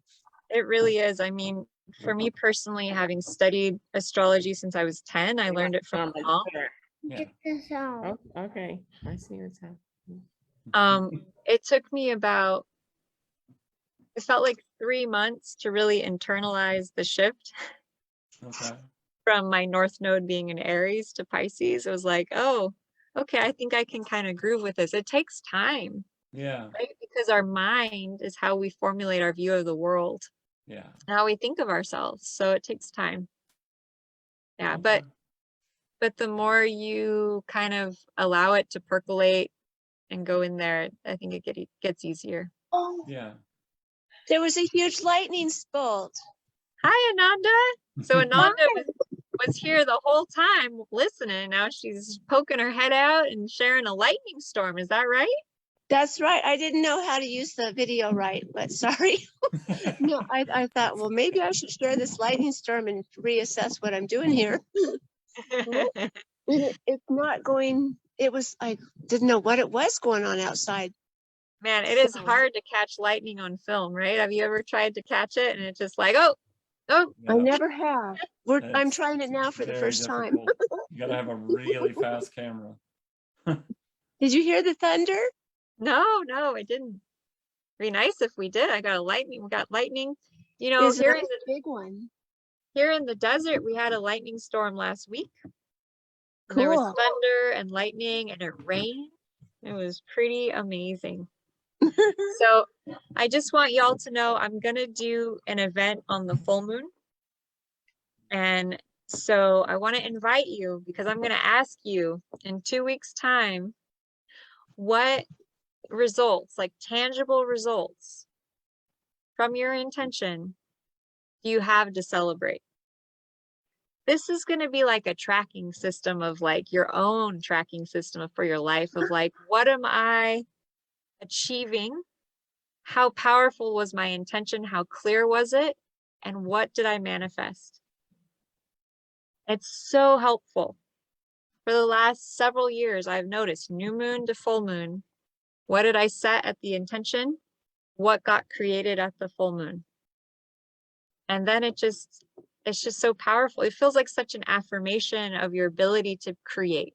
It really is. I mean, for me personally, having studied astrology since I was 10, I learned it from my mom. Yeah. Oh, okay, I see what's happening. It took me it felt like 3 months to really internalize the shift. Okay. From my North Node being in Aries to Pisces. It was like, oh, okay, I think I can kind of groove with this. It takes time. Yeah. Right? Because our mind is how we formulate our view of the world. Yeah. How we think of ourselves. So it takes time. Yeah, Okay. but the more you kind of allow it to percolate and go in there, I think it gets easier. Oh, Yeah. there was a huge lightning bolt. Hi, Ananda. So Ananda was here the whole time listening. Now she's poking her head out and sharing a lightning storm. Is that right? That's right. I didn't know how to use the video right, but sorry. No, I thought, well, maybe I should share this lightning storm and reassess what I'm doing here. It's not going it was, I didn't know what it was going on outside. Man, it is So- hard to catch lightning on film, right? Have you ever tried to catch it and it's just like, oh, oh, I Yeah, never have. I'm it's trying it now for the very first time. difficult. You gotta have a really fast camera. Did you hear the thunder? no, it didn't. Be nice if we did. We got lightning. You know, It's a nice big one. here in the desert, we had a lightning storm last week. And there was Cool. thunder and lightning and it rained. It was pretty amazing. So I just want y'all to know I'm gonna do an event on the full moon. And so I want to invite you because I'm gonna ask you in 2 weeks' time what results, like tangible results from your intention do you have to celebrate? This is going to be like a tracking system of like your own tracking system for your life of like, what am I achieving? How powerful was my intention? How clear was it? And what did I manifest? It's so helpful. For the last several years, I've noticed new moon to full moon. What did I set at the intention? What got created at the full moon? And then it's just so powerful. It feels like such an affirmation of your ability to create.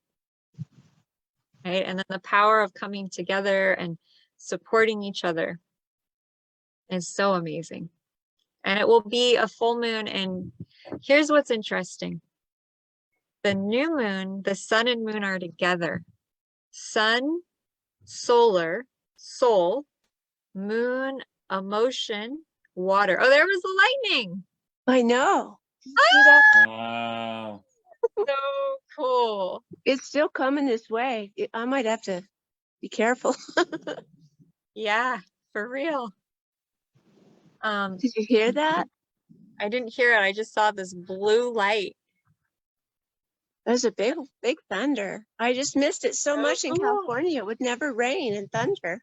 Right? And then the power of coming together and supporting each other is so amazing. And it will be a full moon. And here's what's interesting. The new moon, the sun and moon are together. Sun, solar, soul, moon, emotion, water. Oh, there was the lightning. I know. Did you see that? Wow. So cool. It's still coming this way. I might have to be careful. Yeah, for real. Did you hear that? I didn't hear it. I just saw this blue light. There's a big thunder. I just missed it so much in cool. California. It would never rain and thunder.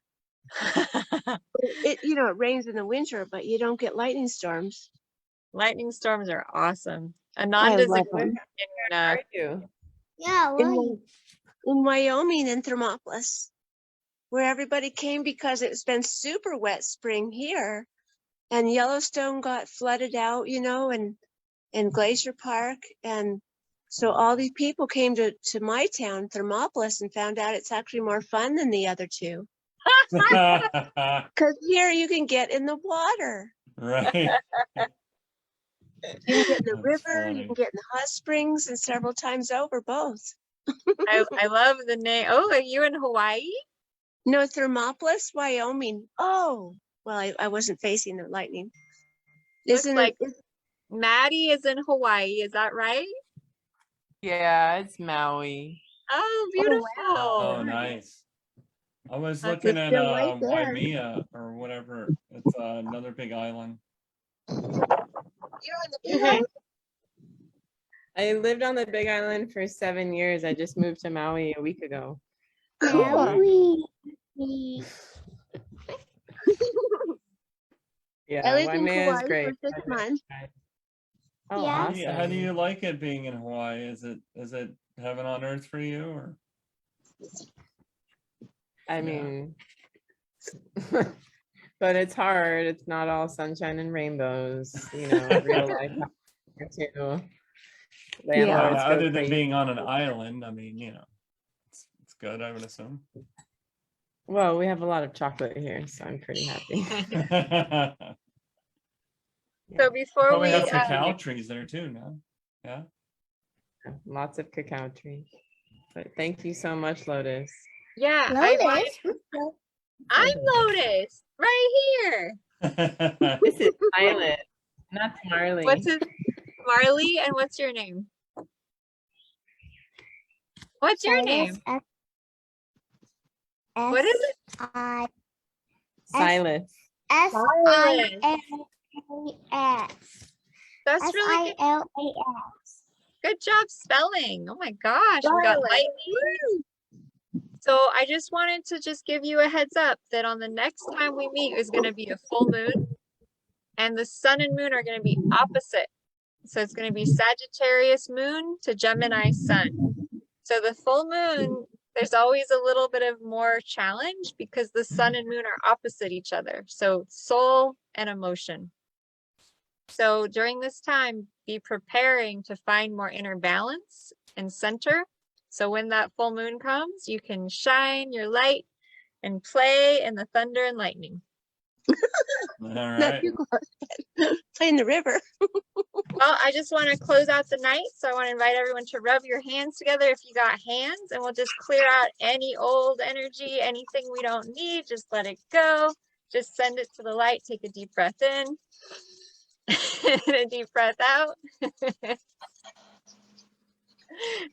It rains in the winter, but you don't get lightning storms. Lightning storms are awesome. I Ananda's love in, them. Are you? Yeah, In, right. in Wyoming and Thermopolis, where everybody came because it's been super wet spring here, and Yellowstone got flooded out, and Glacier Park, and so all these people came to my town, Thermopolis, and found out it's actually more fun than the other two. Because here you can get in the water. Right. You can get in the That's river, funny. you can get in the hot springs, and several times over both. I love the name. Oh, are you in Hawaii? No, Thermopolis, Wyoming. Oh, well, I wasn't facing the lightning. Looks Isn't like it? Maddie is in Hawaii. Is that right? Yeah, it's Maui. Oh, beautiful. Oh, nice. I was That's looking at still right there. Waimea or whatever. It's another big island. You're on the big island? I lived on the Big Island for 7 years. I just moved to Maui a week ago. Maui. Yeah, I lived in Waimea is Hawaii great. for 6 months. Oh, Yeah. awesome. How do you like it being in Hawaii? Is it heaven on earth for you or? I mean, but it's hard. It's not all sunshine and rainbows, real life too. Landlords go Other than crazy. being on an island, I mean, it's good, I would assume. Well, we have a lot of chocolate here, so I'm pretty happy. So before Probably we, have cacao trees there too, no? Yeah. Lots of cacao trees. But thank you so much, Lotus. yeah, Lotus. I'm Lotus, right here. This is Violet, not Marley. What's his Marley, and what's your name? What's your name? What is it? I Silas. S-I-L-A-S. That's really good. S-I-L-A-S. Good job spelling. Oh my gosh, we got lightning. So I just wanted to just give you a heads up that on the next time we meet is going to be a full moon, and the sun and moon are going to be opposite. So it's going to be Sagittarius moon to Gemini sun. So the full moon, there's always a little bit of more challenge because the sun and moon are opposite each other. So soul and emotion. So during this time, be preparing to find more inner balance and center. So when that full moon comes, you can shine your light and play in the thunder and lightning. All Not right. you go play in the river. Well, I just want to close out the night. So I want to invite everyone to rub your hands together if you got hands, and we'll just clear out any old energy, anything we don't need. Just let it go. Just send it to the light. Take a deep breath in and a deep breath out.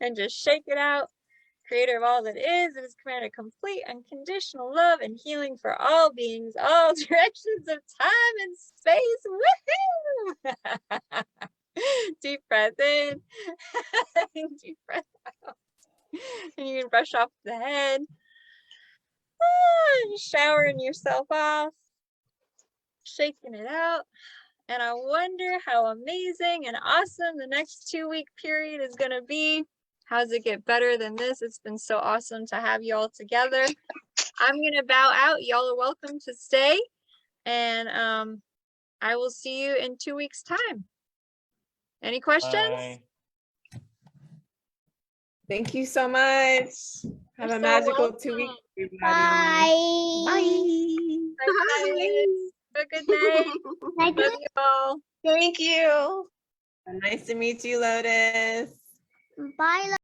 And just shake it out. Creator of all that is, it is commanded complete unconditional love and healing for all beings, all directions of time and space. Woohoo! Deep breath in. Deep breath out. And you can brush off the head. And showering yourself off. Shaking it out. And I wonder how amazing and awesome the next 2-week period is going to be. How does it get better than this? It's been so awesome to have you all together. I'm going to bow out. Y'all are welcome to stay. And I will see you in 2 weeks' time. Any questions? Bye. Thank you so much. Have You're a so magical welcome. 2 weeks, everybody. Bye. Bye, guys. Have a good night. Night. Love you all. Thank you. Nice to meet you, Lotus. Bye.